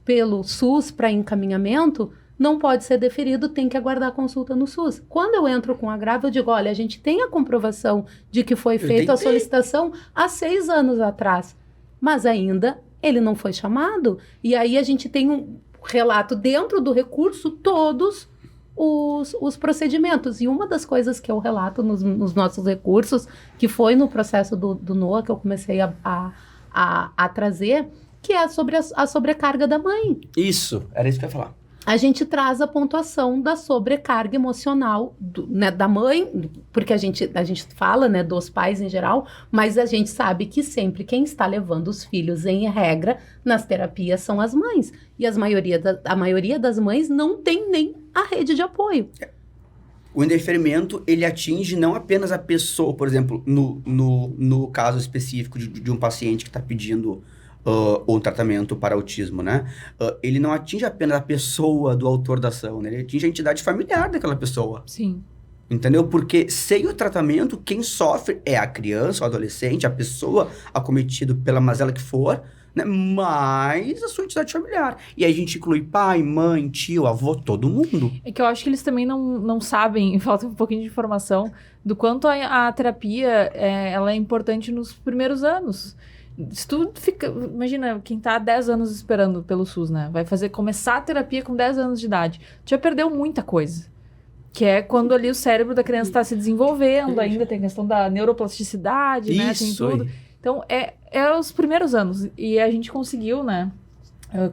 pelo SUS para encaminhamento, não pode ser deferido, tem que aguardar a consulta no SUS. Quando eu entro com agravo, eu digo, olha, a gente tem a comprovação de que foi feita a solicitação há 6 anos atrás, mas ainda ele não foi chamado. E aí a gente tem um relato dentro do recurso, todos os procedimentos. E uma das coisas que eu relato nos nossos recursos, que foi no processo do NOA que eu comecei a trazer, que é sobre a sobrecarga da mãe. Isso, era isso que eu ia falar. a gente traz a pontuação da sobrecarga emocional né, da mãe, porque a gente fala, né, dos pais em geral, mas a gente sabe que sempre quem está levando os filhos em regra nas terapias são as mães. E a maioria das mães não tem nem a rede de apoio. O indeferimento, ele atinge não apenas a pessoa, por exemplo, no caso específico de um paciente que está pedindo um tratamento para autismo, né? Ele não atinge apenas a pessoa do autor da ação, né? Ele atinge a entidade familiar daquela pessoa. Sim. Entendeu? Porque sem o tratamento, quem sofre é a criança, o adolescente, a pessoa acometida pela mazela que for, né? Mais a sua entidade familiar. E aí a gente inclui pai, mãe, tio, avô, todo mundo. É que eu acho que eles também não sabem, falta um pouquinho de informação, do quanto a terapia ela é importante nos primeiros anos. Se tu fica... Imagina, quem tá há 10 anos esperando pelo SUS, né? Vai começar a terapia com 10 anos de idade. Tu já perdeu muita coisa. Que é quando ali o cérebro da criança tá se desenvolvendo ainda, tem a questão da neuroplasticidade, né? Tem tudo. Aí. Então, é os primeiros anos. E a gente conseguiu, né?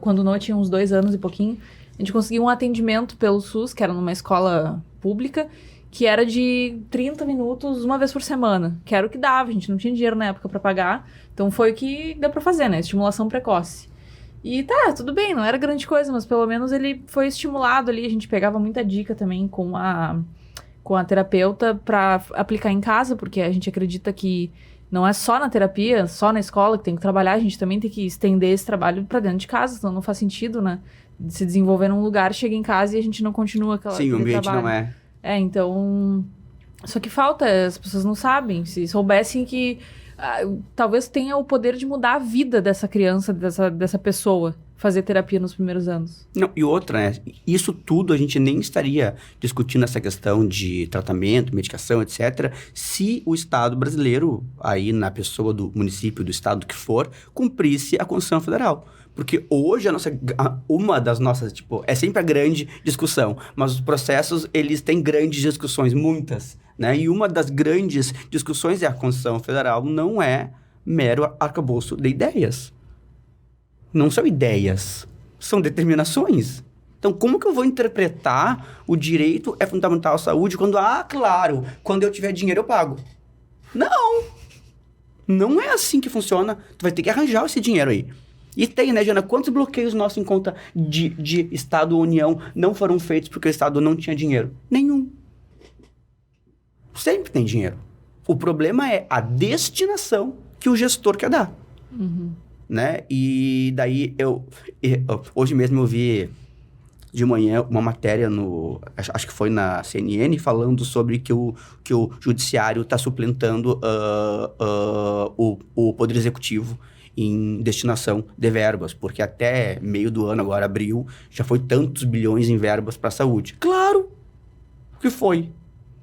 Quando o Noah tinha uns 2 anos e pouquinho, a gente conseguiu um atendimento pelo SUS, que era numa escola pública, que era de 30 minutos uma vez por semana, que era o que dava, a gente não tinha dinheiro na época pra pagar, então foi o que deu pra fazer, né, estimulação precoce. E tá, tudo bem, não era grande coisa, mas pelo menos ele foi estimulado ali, a gente pegava muita dica também com a terapeuta pra aplicar em casa, porque a gente acredita que não é só na terapia, só na escola que tem que trabalhar, a gente também tem que estender esse trabalho pra dentro de casa, senão não faz sentido, né, se desenvolver num lugar, chega em casa e a gente não continua aquele trabalho. Sim, o ambiente não é... Então... Só que falta, as pessoas não sabem. Se soubessem que talvez tenha o poder de mudar a vida dessa criança, dessa pessoa, fazer terapia nos primeiros anos. Não, e outra, né? Isso tudo a gente nem estaria discutindo essa questão de tratamento, medicação, etc., se o Estado brasileiro, aí na pessoa do município, do Estado que for, cumprisse a Constituição Federal. Porque hoje uma das nossas, é sempre a grande discussão, mas os processos, eles têm grandes discussões, muitas, né? E uma das grandes discussões é a Constituição Federal não é mero arcabouço de ideias. Não são ideias, são determinações. Então, como que eu vou interpretar o direito é fundamental à saúde quando, claro, quando eu tiver dinheiro eu pago? Não é assim que funciona. Tu vai ter que arranjar esse dinheiro aí. E tem, né, Jana? Quantos bloqueios nossos em conta de Estado ou União não foram feitos porque o Estado não tinha dinheiro? Nenhum. Sempre tem dinheiro. O problema é a destinação que o gestor quer dar. Uhum. Né? E daí hoje mesmo eu vi de manhã uma matéria acho que foi na CNN, falando sobre que o judiciário está suplantando o poder executivo em destinação de verbas, porque até meio do ano, agora abril, já foi tantos bilhões em verbas para a saúde. Claro que foi,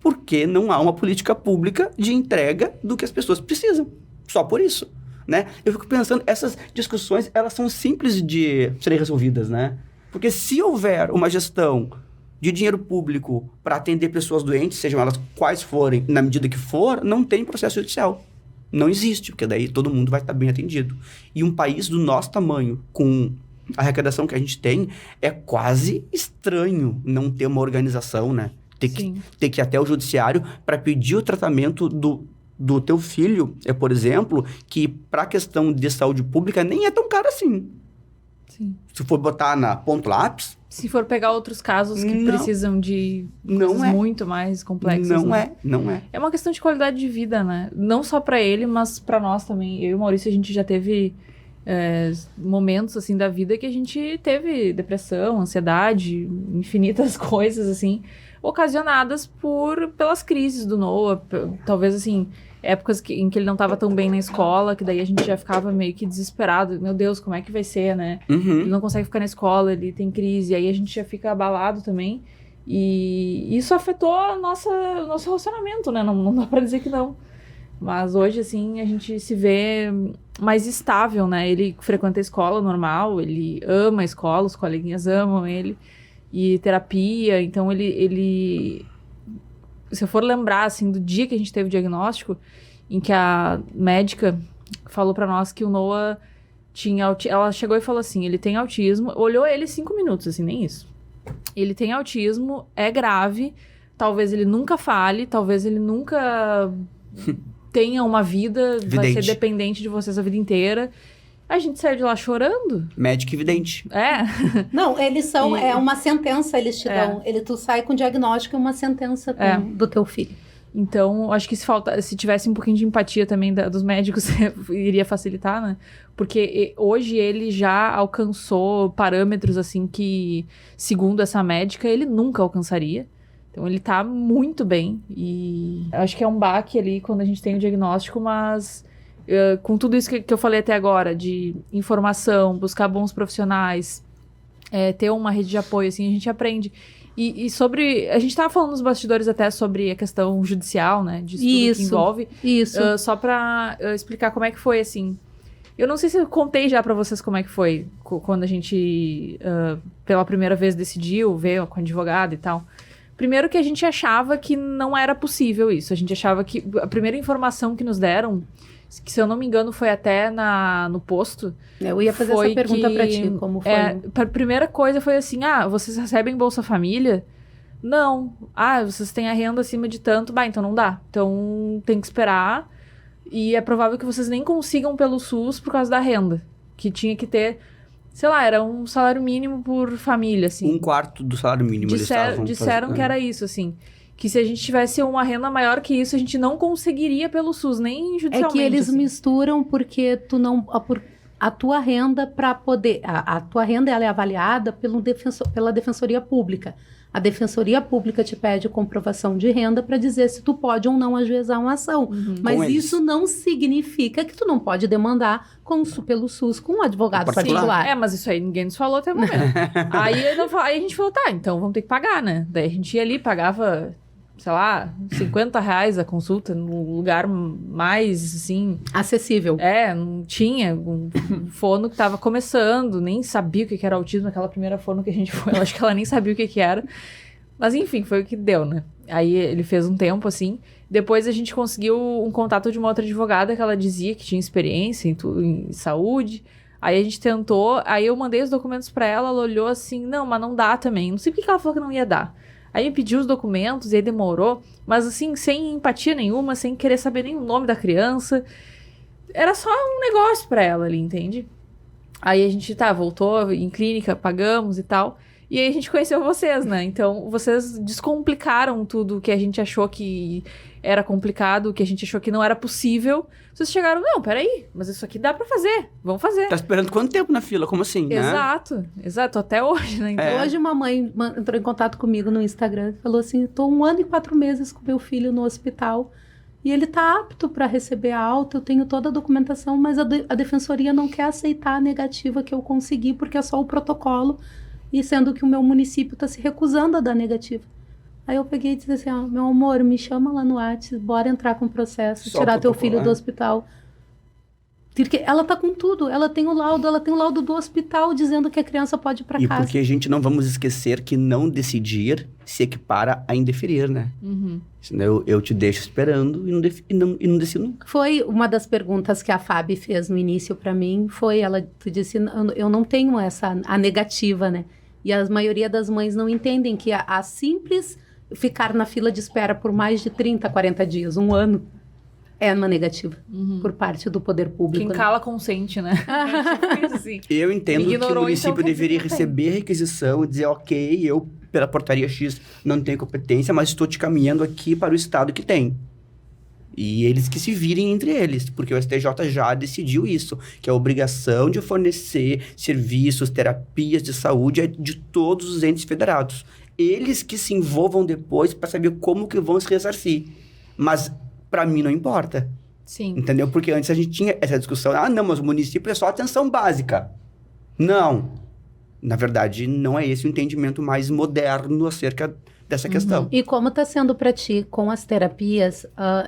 porque não há uma política pública de entrega do que as pessoas precisam, só por isso, né? Eu fico pensando, essas discussões, elas são simples de serem resolvidas, né? Porque se houver uma gestão de dinheiro público para atender pessoas doentes, sejam elas quais forem, na medida que for, não tem processo judicial. Não existe, porque daí todo mundo vai estar bem atendido. E um país do nosso tamanho, com a arrecadação que a gente tem, é quase estranho não ter uma organização, né? Ter que ir até o judiciário para pedir o tratamento do teu filho, por exemplo, que para a questão de saúde pública nem é tão caro assim. Sim. Se for botar na ponto lápis... Se for pegar outros casos que precisam de coisas muito mais complexas. Não é. É uma questão de qualidade de vida, né? Não só pra ele, mas pra nós também. Eu e o Maurício, a gente já teve momentos, assim, da vida que a gente teve depressão, ansiedade, infinitas coisas, assim, ocasionadas pelas crises do Noah. Talvez, assim, épocas em que ele não estava tão bem na escola, que daí a gente já ficava meio que desesperado. Meu Deus, como é que vai ser, né? Uhum. Ele não consegue ficar na escola, ele tem crise. Aí a gente já fica abalado também. E isso afetou o nosso relacionamento, né? Não dá pra dizer que não. Mas hoje, assim, a gente se vê mais estável, né? Ele frequenta a escola normal, ele ama a escola, os coleguinhas amam ele. E terapia, então ele... Se eu for lembrar, assim, do dia que a gente teve o diagnóstico, em que a médica falou pra nós que o Noah tinha autismo. Ela chegou e falou assim, ele tem autismo. Olhou ele 5 minutos, assim, nem isso. Ele tem autismo, é grave, talvez ele nunca fale, talvez ele nunca tenha uma vida, vai ser dependente de vocês a vida inteira. A gente sai de lá chorando. Médico e vidente. Não, eles são, é uma sentença, eles te dão. Tu sai com diagnóstico e uma sentença do teu filho. Então, acho que se tivesse um pouquinho de empatia também dos médicos, iria facilitar, né? Porque hoje ele já alcançou parâmetros, assim, que, segundo essa médica, ele nunca alcançaria. Então, ele tá muito bem. E acho que é um baque ali quando a gente tem o diagnóstico, mas com tudo isso que eu falei até agora, de informação, buscar bons profissionais, ter uma rede de apoio, assim, a gente aprende. E sobre... A gente tava falando nos bastidores até sobre a questão judicial, né? De tudo que envolve. Isso. Só pra explicar como é que foi, assim. Eu não sei se eu contei já pra vocês como é que foi. Quando a gente, pela primeira vez, decidiu ver com a advogada e tal. Primeiro que a gente achava que não era possível isso. A gente achava que... A primeira informação que nos deram, que se eu não me engano foi até no posto... Eu ia fazer essa pergunta pra ti, como foi? A primeira coisa foi assim, vocês recebem Bolsa Família? Não. Vocês têm a renda acima de tanto? Então não dá. Então tem que esperar. E é provável que vocês nem consigam pelo SUS por causa da renda. Que tinha que ter, sei lá, era um salário mínimo por família, assim. 1/4 do salário mínimo. Disseram que era isso, assim. Que se a gente tivesse uma renda maior que isso, a gente não conseguiria pelo SUS, nem judicialmente. É que eles assim. misturam porque tu não... A tua renda para poder... A tua renda ela é avaliada pela Defensoria Pública. A Defensoria Pública te pede comprovação de renda para dizer se tu pode ou não ajuizar uma ação. Mas isso não significa que tu não pode demandar pelo SUS com um advogado particular. Mas isso aí ninguém nos falou até o momento. aí a gente falou, então vamos ter que pagar, né? Daí a gente ia ali, pagava... sei lá, R$50 a consulta, no lugar mais, assim... acessível. Não tinha um fono que tava começando, nem sabia o que era autismo, aquela primeira fono que a gente foi, eu acho que ela nem sabia o que era. Mas enfim, foi o que deu, né? Aí ele fez um tempo, assim, depois a gente conseguiu um contato de uma outra advogada que ela dizia que tinha experiência em saúde. Aí a gente tentou, aí eu mandei os documentos pra ela, ela olhou assim, não, mas não dá também. Não sei porque ela falou que não ia dar. Aí me pediu os documentos e aí demorou, mas assim, sem empatia nenhuma, sem querer saber nem o nome da criança. Era só um negócio pra ela ali, entende? Aí a gente, voltou em clínica, pagamos e tal. E aí a gente conheceu vocês, né? Então, vocês descomplicaram tudo que a gente achou que era complicado, que a gente achou que não era possível. Vocês chegaram, não, peraí, mas isso aqui dá pra fazer, vamos fazer. Tá esperando quanto tempo na fila? Como assim, Exato, até hoje, né? Então, hoje uma mãe entrou em contato comigo no Instagram e falou assim, tô 1 ano e 4 meses com meu filho no hospital e ele tá apto para receber a alta, eu tenho toda a documentação, mas a defensoria não quer aceitar a negativa que eu consegui, porque é só o protocolo, e sendo que o meu município tá se recusando a dar negativa. Aí eu peguei e disse assim, meu amor, me chama lá no WhatsApp, bora entrar com o processo, só tirar teu filho do hospital. Porque ela tá com tudo, ela tem o laudo do hospital dizendo que a criança pode ir pra casa. E porque a gente não vamos esquecer que não decidir se equipara a indeferir, né? Senão eu te deixo esperando e não decido nunca. Foi uma das perguntas que a Fábio fez no início pra mim, tu disse, eu não tenho a negativa, né? E a maioria das mães não entendem que a simples ficar na fila de espera por mais de 30, 40 dias, 1 ano, é uma negativa por parte do poder público. Quem cala consente, né? Tipo isso, assim. Eu entendo que o município então, deveria receber a requisição e dizer, ok, eu, pela portaria X, não tenho competência, mas estou te caminhando aqui para o estado que tem. E eles que se virem entre eles, porque o STJ já decidiu isso, que a obrigação de fornecer serviços, terapias de saúde é de todos os entes federados. Eles que se envolvam depois para saber como que vão se ressarcir. Mas, para mim, não importa. Sim. Entendeu? Porque antes a gente tinha essa discussão, não, mas o município é só atenção básica. Não. Na verdade, não é esse o entendimento mais moderno acerca dessa questão. E como está sendo para ti, com as terapias,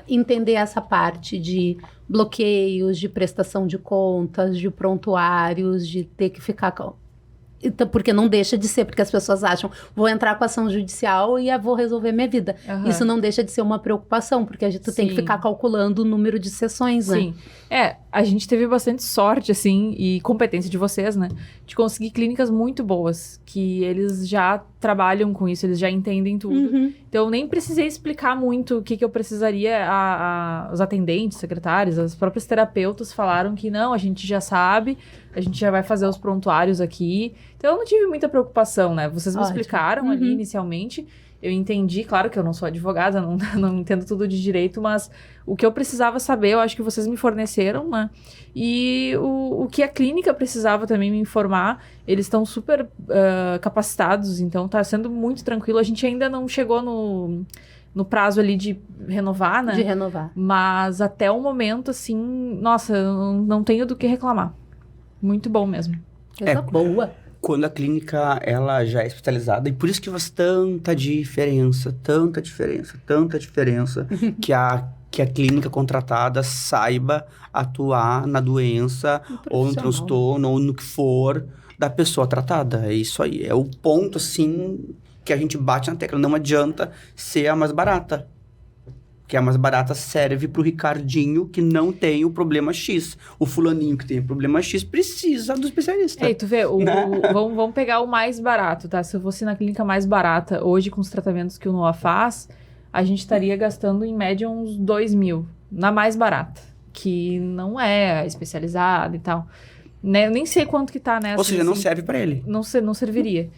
entender essa parte de bloqueios, de prestação de contas, de prontuários, de ter que ficar... Porque não deixa de ser, porque as pessoas acham, vou entrar com ação judicial e vou resolver minha vida. Isso não deixa de ser uma preocupação, porque tu tem que ficar calculando o número de sessões, né? Sim. a gente teve bastante sorte, assim, e competência de vocês, né? De conseguir clínicas muito boas, que eles já trabalham com isso, eles já entendem tudo. Então, eu nem precisei explicar muito o que eu precisaria. Os atendentes, secretários, as próprias terapeutas falaram que não, a gente já sabe, a gente já vai fazer os prontuários aqui. Então, eu não tive muita preocupação, né? Vocês me explicaram ali inicialmente. Eu entendi, claro que eu não sou advogada, não entendo tudo de direito, mas o que eu precisava saber, eu acho que vocês me forneceram, né? E o que a clínica precisava também me informar, eles estão super capacitados, então tá sendo muito tranquilo. A gente ainda não chegou no prazo ali de renovar, né? De renovar. Mas até o momento, assim, nossa, eu não tenho do que reclamar. Muito bom mesmo. Coisa boa. Quando a clínica, ela já é especializada, e por isso que faz tanta diferença, que a clínica contratada saiba atuar na doença, ou no transtorno, ou no que for, da pessoa tratada. É isso aí, é o ponto, assim, que a gente bate na tecla. Não adianta ser a mais barata. Que a mais barata serve pro Ricardinho que não tem o problema X. O fulaninho que tem o problema X precisa do especialista. Ei, tu vê, vamos pegar o mais barato, tá? Se eu fosse na clínica mais barata, hoje com os tratamentos que o Noah faz, a gente estaria gastando em média uns 2 mil. Na mais barata, que não é especializada e tal. Né? Eu nem sei quanto que tá nessa. Ou seja, não serve pra ele. Não serviria.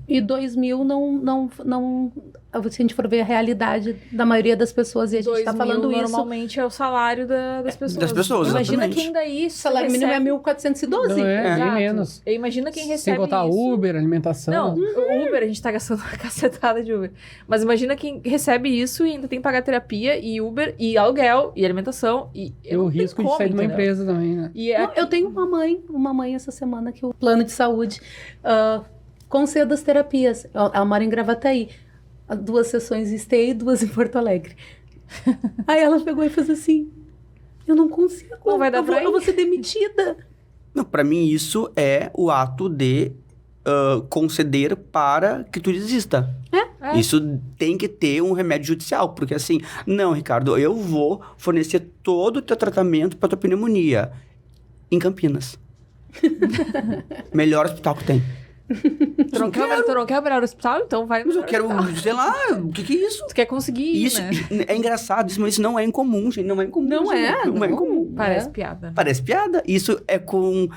E 2 mil não... Se a gente for ver a realidade da maioria das pessoas, e a gente tá falando isso... normalmente é o salário das pessoas. Das pessoas, Imagina exatamente. é quem daí O salário mínimo é 1.412. Não é, Exato. nem menos. E imagina quem recebe Sem botar isso. Uber, alimentação. Não, o Uber, a gente tá gastando uma cacetada de Uber. Mas imagina quem recebe isso e ainda tem que pagar terapia, e Uber, e aluguel, e alimentação, e... E o risco de sair de uma empresa também, né? E Não, eu tenho uma mãe essa semana que o plano de saúde concede as terapias. Ela mora em Gravataí. 2 sessões em Esteio e 2 em Porto Alegre. Aí ela pegou e fez assim, eu não consigo, Não vai dar pra ir. eu vou ser demitida. Não, pra mim isso é o ato de conceder para que tu desista. É. Isso tem que ter um remédio judicial, porque assim, não, Ricardo, eu vou fornecer todo o teu tratamento para tua pneumonia em Campinas. Melhor hospital que tem. Tu não quer abrir o hospital? Então vai no Mas eu quero, hospital. sei lá, o que é isso? Tu quer conseguir ir, Isso né? é engraçado, isso, mas isso não é incomum, gente, não é incomum. Não é, gente, não é não. incomum. Parece piada. Parece piada. Isso é quando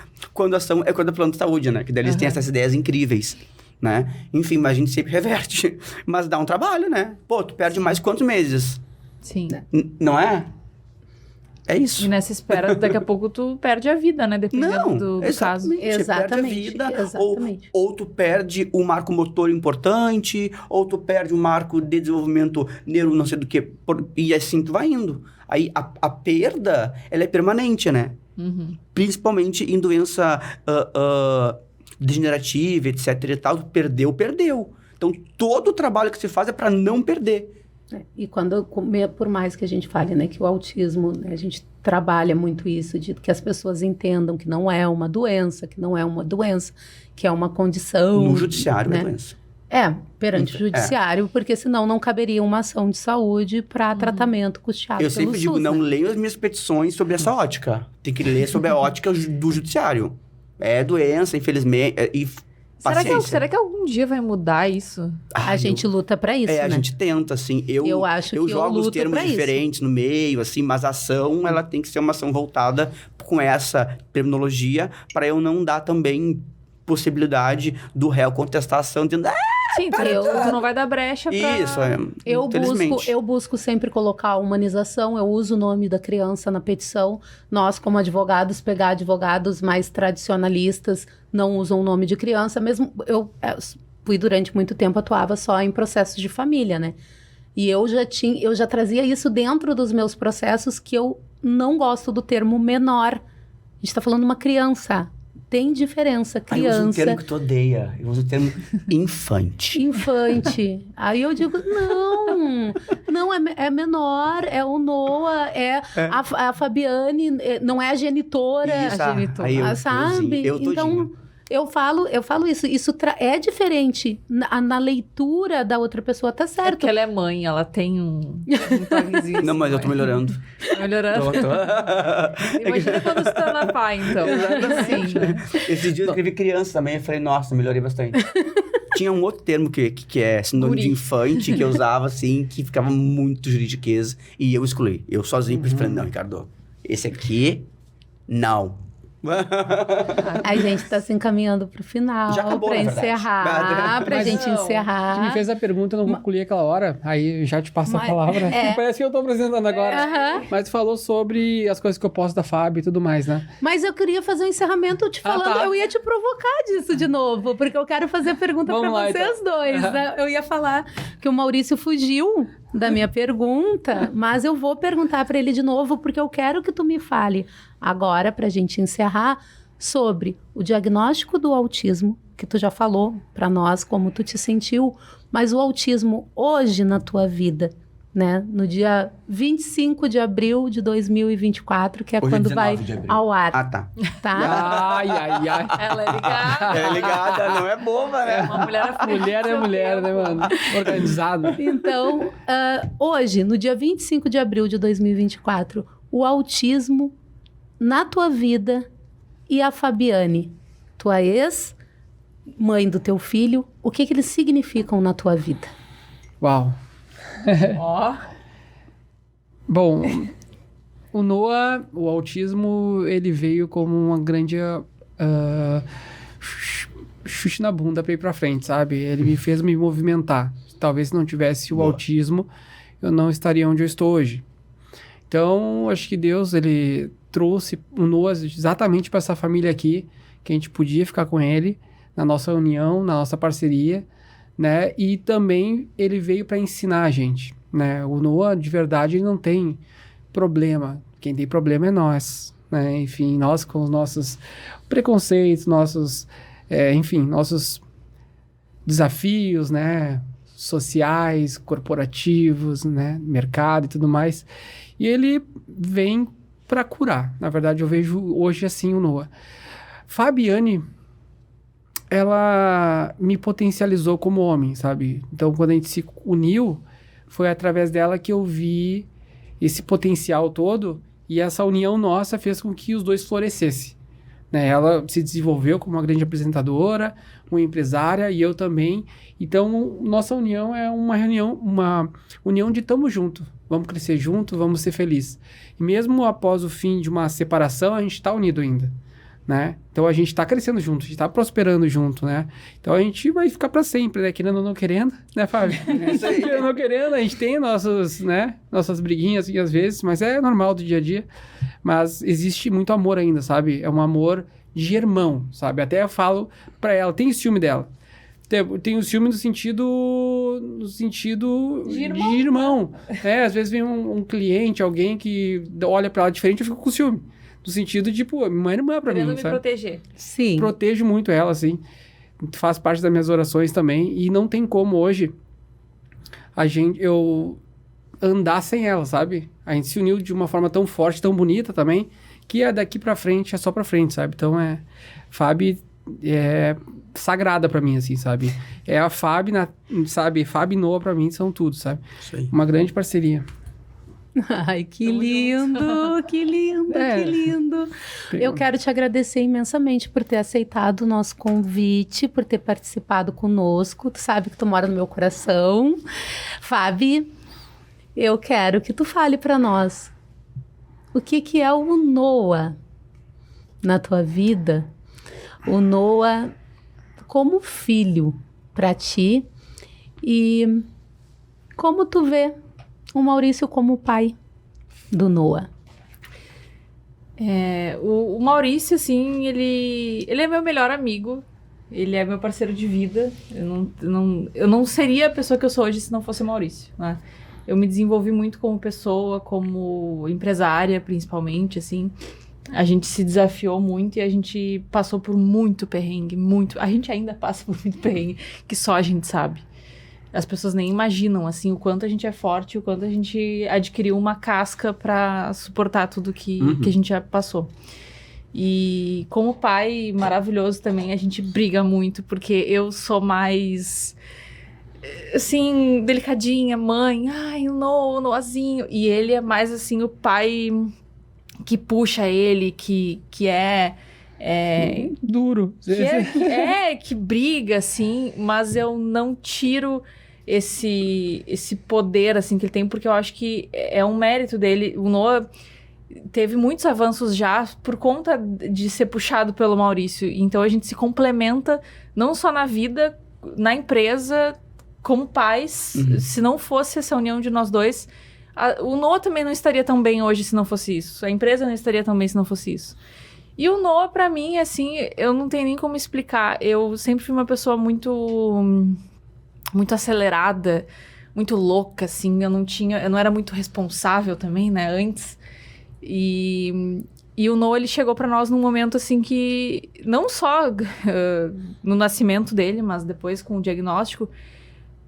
é plano de saúde, né? Que daí eles têm essas ideias incríveis, né? Enfim, mas a gente sempre reverte. Mas dá um trabalho, né? Pô, tu perde mais quantos meses? Sim. Não é? É E isso. nessa espera, daqui a pouco tu perde a vida, né? Dependendo do caso. Exatamente. Você perde a vida, ou tu perde um marco motor importante, ou tu perde um marco de desenvolvimento neuro, não sei do que, e assim tu vai indo. Aí a perda, ela é permanente, né? Uhum. Principalmente em doença degenerativa, etc e tal, tu perdeu. Então todo o trabalho que se faz é para não perder. E por mais que a gente fale, né, que o autismo, né, a gente trabalha muito isso, de que as pessoas entendam que não é uma doença, que é uma condição. No judiciário, né? é doença. Perante o judiciário, porque senão não caberia uma ação de saúde para tratamento custeado Eu pelo sempre digo, SUS, não né? leio as minhas petições sobre essa ótica. Tem que ler sobre a ótica do judiciário. É doença, infelizmente, e paciência. Será que algum dia vai mudar isso? A gente luta para isso, né? A gente tenta, assim. Eu acho que eu jogo os luto termos pra isso. diferentes no meio, assim, mas a ação, ela tem que ser uma ação voltada com essa terminologia, para eu não dar também possibilidade do réu contestar a ação, dizendo, Sim, tu não vai dar brecha pra... isso, infelizmente. Eu busco sempre colocar a humanização, eu uso o nome da criança na petição. Nós, como advogados, pegar advogados mais tradicionalistas, não usam o nome de criança. Mesmo eu fui durante muito tempo, atuava só em processos de família, né? E eu já trazia isso dentro dos meus processos, que eu não gosto do termo menor. A gente está falando de uma criança. Tem diferença, criança. Eu uso um termo que tu odeia. Eu uso o termo infante. Infante. Aí eu digo, não, é menor, é o Noah, a Fabiane, não é a genitora. Isso, A genitora, aí eu sabe? eu então, Eu falo isso. Isso é diferente. Na leitura da outra pessoa, tá É certo. porque ela é mãe, ela tem um toquezinho. Não, mas eu tô melhorando. Tá melhorando. Imagina quando se torna pai, então. Sim, né? Esse dia eu escrevi criança também, eu falei, nossa, melhorei bastante. Tinha um outro termo que é sinônimo de infante, que eu usava, assim, que ficava muito juridiquês, e eu excluí. Eu sozinho, falei, não, Ricardo, esse aqui, não. A gente tá se encaminhando pro final. Já acabou, pra na verdade. encerrar. Pra Mas gente não. Tu encerrar. me fez a pergunta, eu não concluí aquela hora, aí já te passo a Mas- palavra. é. Parece que eu tô apresentando agora. Aham. Mas tu falou sobre as coisas que eu posso da Fábio e tudo mais, né? Mas eu queria fazer um encerramento te falando, tá. eu ia te provocar disso de novo, porque eu quero fazer a pergunta Vamos pra lá, vocês dois. Né? Eu ia falar que o Maurício fugiu da minha pergunta, mas eu vou perguntar pra ele de novo, porque eu quero que tu me fale agora, pra gente encerrar, sobre o diagnóstico do autismo, que tu já falou pra nós como tu te sentiu, mas o autismo hoje na tua vida, né? No dia 25 de abril de 2024, que é Hoje é quando 19 vai de abril. ao ar, Ah, tá. tá? Ai, ai, ai. Ela é ligada. É ligada, não é boba, né? Uma mulher à frente Mulher do é seu mulher, tempo. né, mano? Organizada. Então, hoje, no dia 25 de abril de 2024, o autismo na tua vida e a Fabiane, tua ex, mãe do teu filho, o que eles significam na tua vida? Uau. Ó, Bom, o Noah, o autismo, ele veio como uma grande chute na bunda pra ir pra frente, sabe? Ele me fez me movimentar. Talvez se não tivesse o Boa. autismo, eu não estaria onde eu estou hoje. Então, acho que Deus, ele trouxe o Noah exatamente para essa família aqui, que a gente podia ficar com ele, na nossa união, na nossa parceria, né? E também ele veio para ensinar a gente, né? O Noah, de verdade, ele não tem problema. Quem tem problema é nós, né? Enfim, nós com os nossos preconceitos, nossos desafios, né? Sociais, corporativos, né? Mercado e tudo mais. E ele vem para curar. Na verdade, eu vejo hoje assim o Noah. Fabiane, ela me potencializou como homem, sabe? Então, quando a gente se uniu, foi através dela que eu vi esse potencial todo, e essa união nossa fez com que os dois florescessem, né? Ela se desenvolveu como uma grande apresentadora, uma empresária, e eu também. Então, nossa união é uma união de tamo junto. Vamos crescer junto, vamos ser felizes. E mesmo após o fim de uma separação, a gente está unido ainda, né? Então, a gente está crescendo junto, a gente está prosperando junto, né? Então, a gente vai ficar para sempre, né? Querendo ou não querendo, né, Fábio? Querendo ou não querendo, a gente tem nossas briguinhas assim, às vezes, mas é normal do dia a dia. Mas existe muito amor ainda, sabe? É um amor de irmão, sabe? Até eu falo para ela, tem ciúme dela. Tem o ciúme no sentido de irmão. Às vezes vem um cliente, alguém que olha pra ela diferente, eu fico com ciúme. No sentido de, pô, uma irmã pra querendo mim, me sabe? proteger. Sim. Protejo muito ela, assim. Faz parte das minhas orações também. E não tem como hoje eu andar sem ela, sabe? A gente se uniu de uma forma tão forte, tão bonita também, que daqui pra frente é só pra frente, sabe? Então Fábio é sagrada pra mim, assim, sabe? É a Fábio, sabe? Fábio e Noah pra mim são tudo, sabe? Isso aí. Uma grande parceria. Ai, que lindo, que lindo, que lindo. Eu quero te agradecer imensamente por ter aceitado o nosso convite, por ter participado conosco. Tu sabe que tu mora no meu coração. Fábio, eu quero que tu fale pra nós o que é o Noah na tua vida, o Noah como filho pra ti e como tu vê o Maurício como pai do Noah. O Maurício, assim, ele é meu melhor amigo. Ele é meu parceiro de vida. Eu não seria a pessoa que eu sou hoje se não fosse o Maurício, né? Eu me desenvolvi muito como pessoa, como empresária, principalmente, assim. A gente se desafiou muito e a gente passou por muito perrengue, muito. A gente ainda passa por muito perrengue, que só a gente sabe. As pessoas nem imaginam, assim, o quanto a gente é forte, o quanto a gente adquiriu uma casca pra suportar tudo que a gente já passou. E como pai maravilhoso também, a gente briga muito, porque eu sou mais, assim, delicadinha, mãe, ai, o Noazinho. E ele é mais, assim, o pai que puxa ele, que é Duro. que briga, assim, mas eu não tiro esse poder, assim, que ele tem, porque eu acho que é um mérito dele. O Noah teve muitos avanços já por conta de ser puxado pelo Maurício. Então, a gente se complementa, não só na vida, na empresa, como pais. Se não fosse essa união de nós dois, o Noah também não estaria tão bem hoje se não fosse isso. A empresa não estaria tão bem se não fosse isso. E o Noah, pra mim, assim, eu não tenho nem como explicar. Eu sempre fui uma pessoa muito acelerada, muito louca, assim. Eu não era muito responsável também, né, antes. E o Noah, ele chegou pra nós num momento, assim, que não só no nascimento dele, mas depois com o diagnóstico,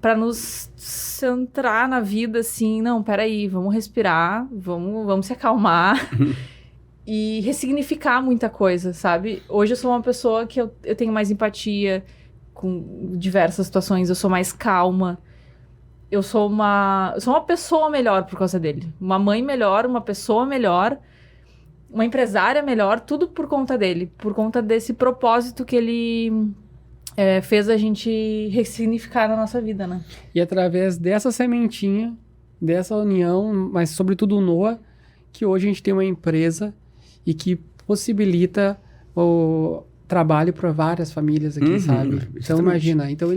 pra nos centrar na vida, assim, não, peraí, vamos respirar, vamos se acalmar. E ressignificar muita coisa, sabe? Hoje eu sou uma pessoa que eu tenho mais empatia com diversas situações, eu sou mais calma. Eu sou uma pessoa melhor por causa dele. Uma mãe melhor, uma pessoa melhor, uma empresária melhor, tudo por conta dele. Por conta desse propósito que ele fez a gente ressignificar na nossa vida, né? E através dessa sementinha, dessa união, mas sobretudo o Noah, que hoje a gente tem uma empresa e que possibilita o trabalho para várias famílias aqui, sabe? Então, imagina. Então,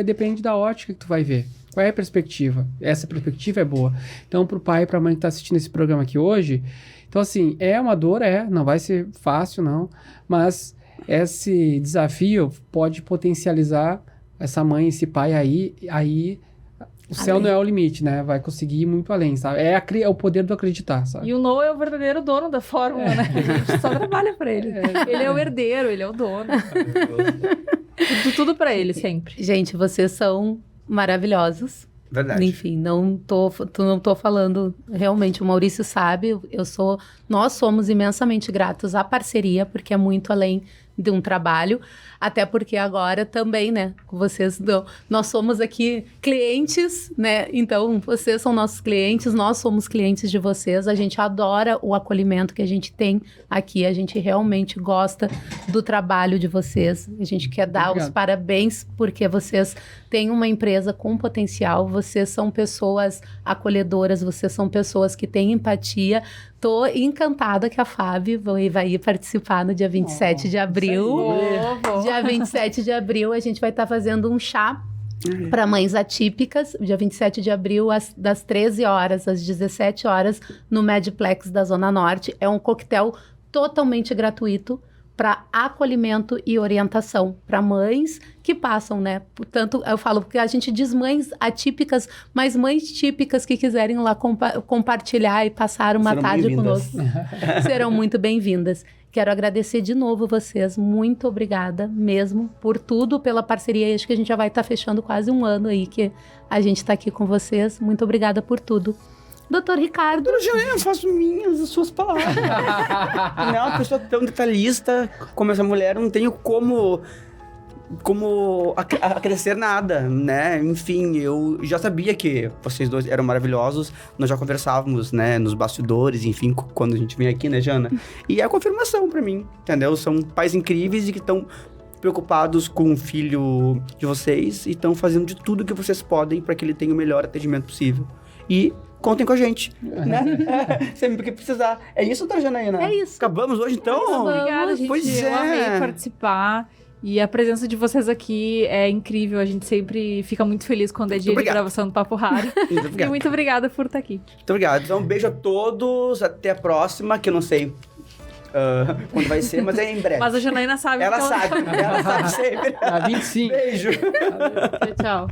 depende da ótica que tu vai ver. Qual é a perspectiva? Essa perspectiva é boa. Então, pro pai e pra mãe que tá assistindo esse programa aqui hoje, então, assim, é uma dor, não vai ser fácil, não, mas esse desafio pode potencializar essa mãe, esse pai aí o céu não é o limite, né? Vai conseguir ir muito além, sabe? É o poder do acreditar, sabe? E o Noah é o verdadeiro dono da fórmula, né? A gente só trabalha pra ele. Ele é o herdeiro, ele é o dono. Tudo pra ele, sempre. Gente, vocês são maravilhosos. Verdade. Enfim, não tô falando, realmente, o Maurício sabe, nós somos imensamente gratos à parceria, porque é muito além de um trabalho, até porque agora também, né, nós somos aqui clientes, né, então vocês são nossos clientes, nós somos clientes de vocês, a gente adora o acolhimento que a gente tem aqui, a gente realmente gosta do trabalho de vocês, a gente quer dar os parabéns, porque vocês têm uma empresa com potencial, vocês são pessoas acolhedoras, vocês são pessoas que têm empatia. Tô encantada que a Fábio vai ir participar no dia 27 de abril. Dia 27 de abril, a gente vai estar fazendo um chá para mães atípicas, dia 27 de abril, das 13 horas às 17 horas, no Medplex da Zona Norte. É um coquetel totalmente gratuito para acolhimento e orientação para mães que passam, né? Portanto, eu falo porque a gente diz mães atípicas, mas mães típicas que quiserem lá compartilhar e passar uma tarde conosco serão muito bem-vindas. Quero agradecer de novo vocês, muito obrigada mesmo por tudo, pela parceria. Acho que a gente já vai estar fechando quase um ano aí que a gente está aqui com vocês. Muito obrigada por tudo. Doutor Ricardo. Eu faço minhas as suas palavras. Não, uma pessoa tão detalhista como essa mulher, não tenho como acrescer nada, né? Enfim, eu já sabia que vocês dois eram maravilhosos, nós já conversávamos, né, nos bastidores, enfim, quando a gente vem aqui, né, Jana? E é a confirmação pra mim, entendeu? São pais incríveis e que estão preocupados com o filho de vocês e estão fazendo de tudo que vocês podem para que ele tenha o melhor atendimento possível. E contem com a gente, né? Sempre que precisar. É isso, tá, Janaína? É isso. Acabamos hoje, então? Obrigada, gente. Pois Eu amei participar. E a presença de vocês aqui é incrível. A gente sempre fica muito feliz quando é dia de gravação do Papo Raro. E muito obrigada por estar aqui. Muito obrigado. Então, um beijo a todos. Até a próxima, que eu não sei quando vai ser, mas é em breve. Mas a Janaína sabe. Ela sabe sempre. A 25. Beijo. Tchau.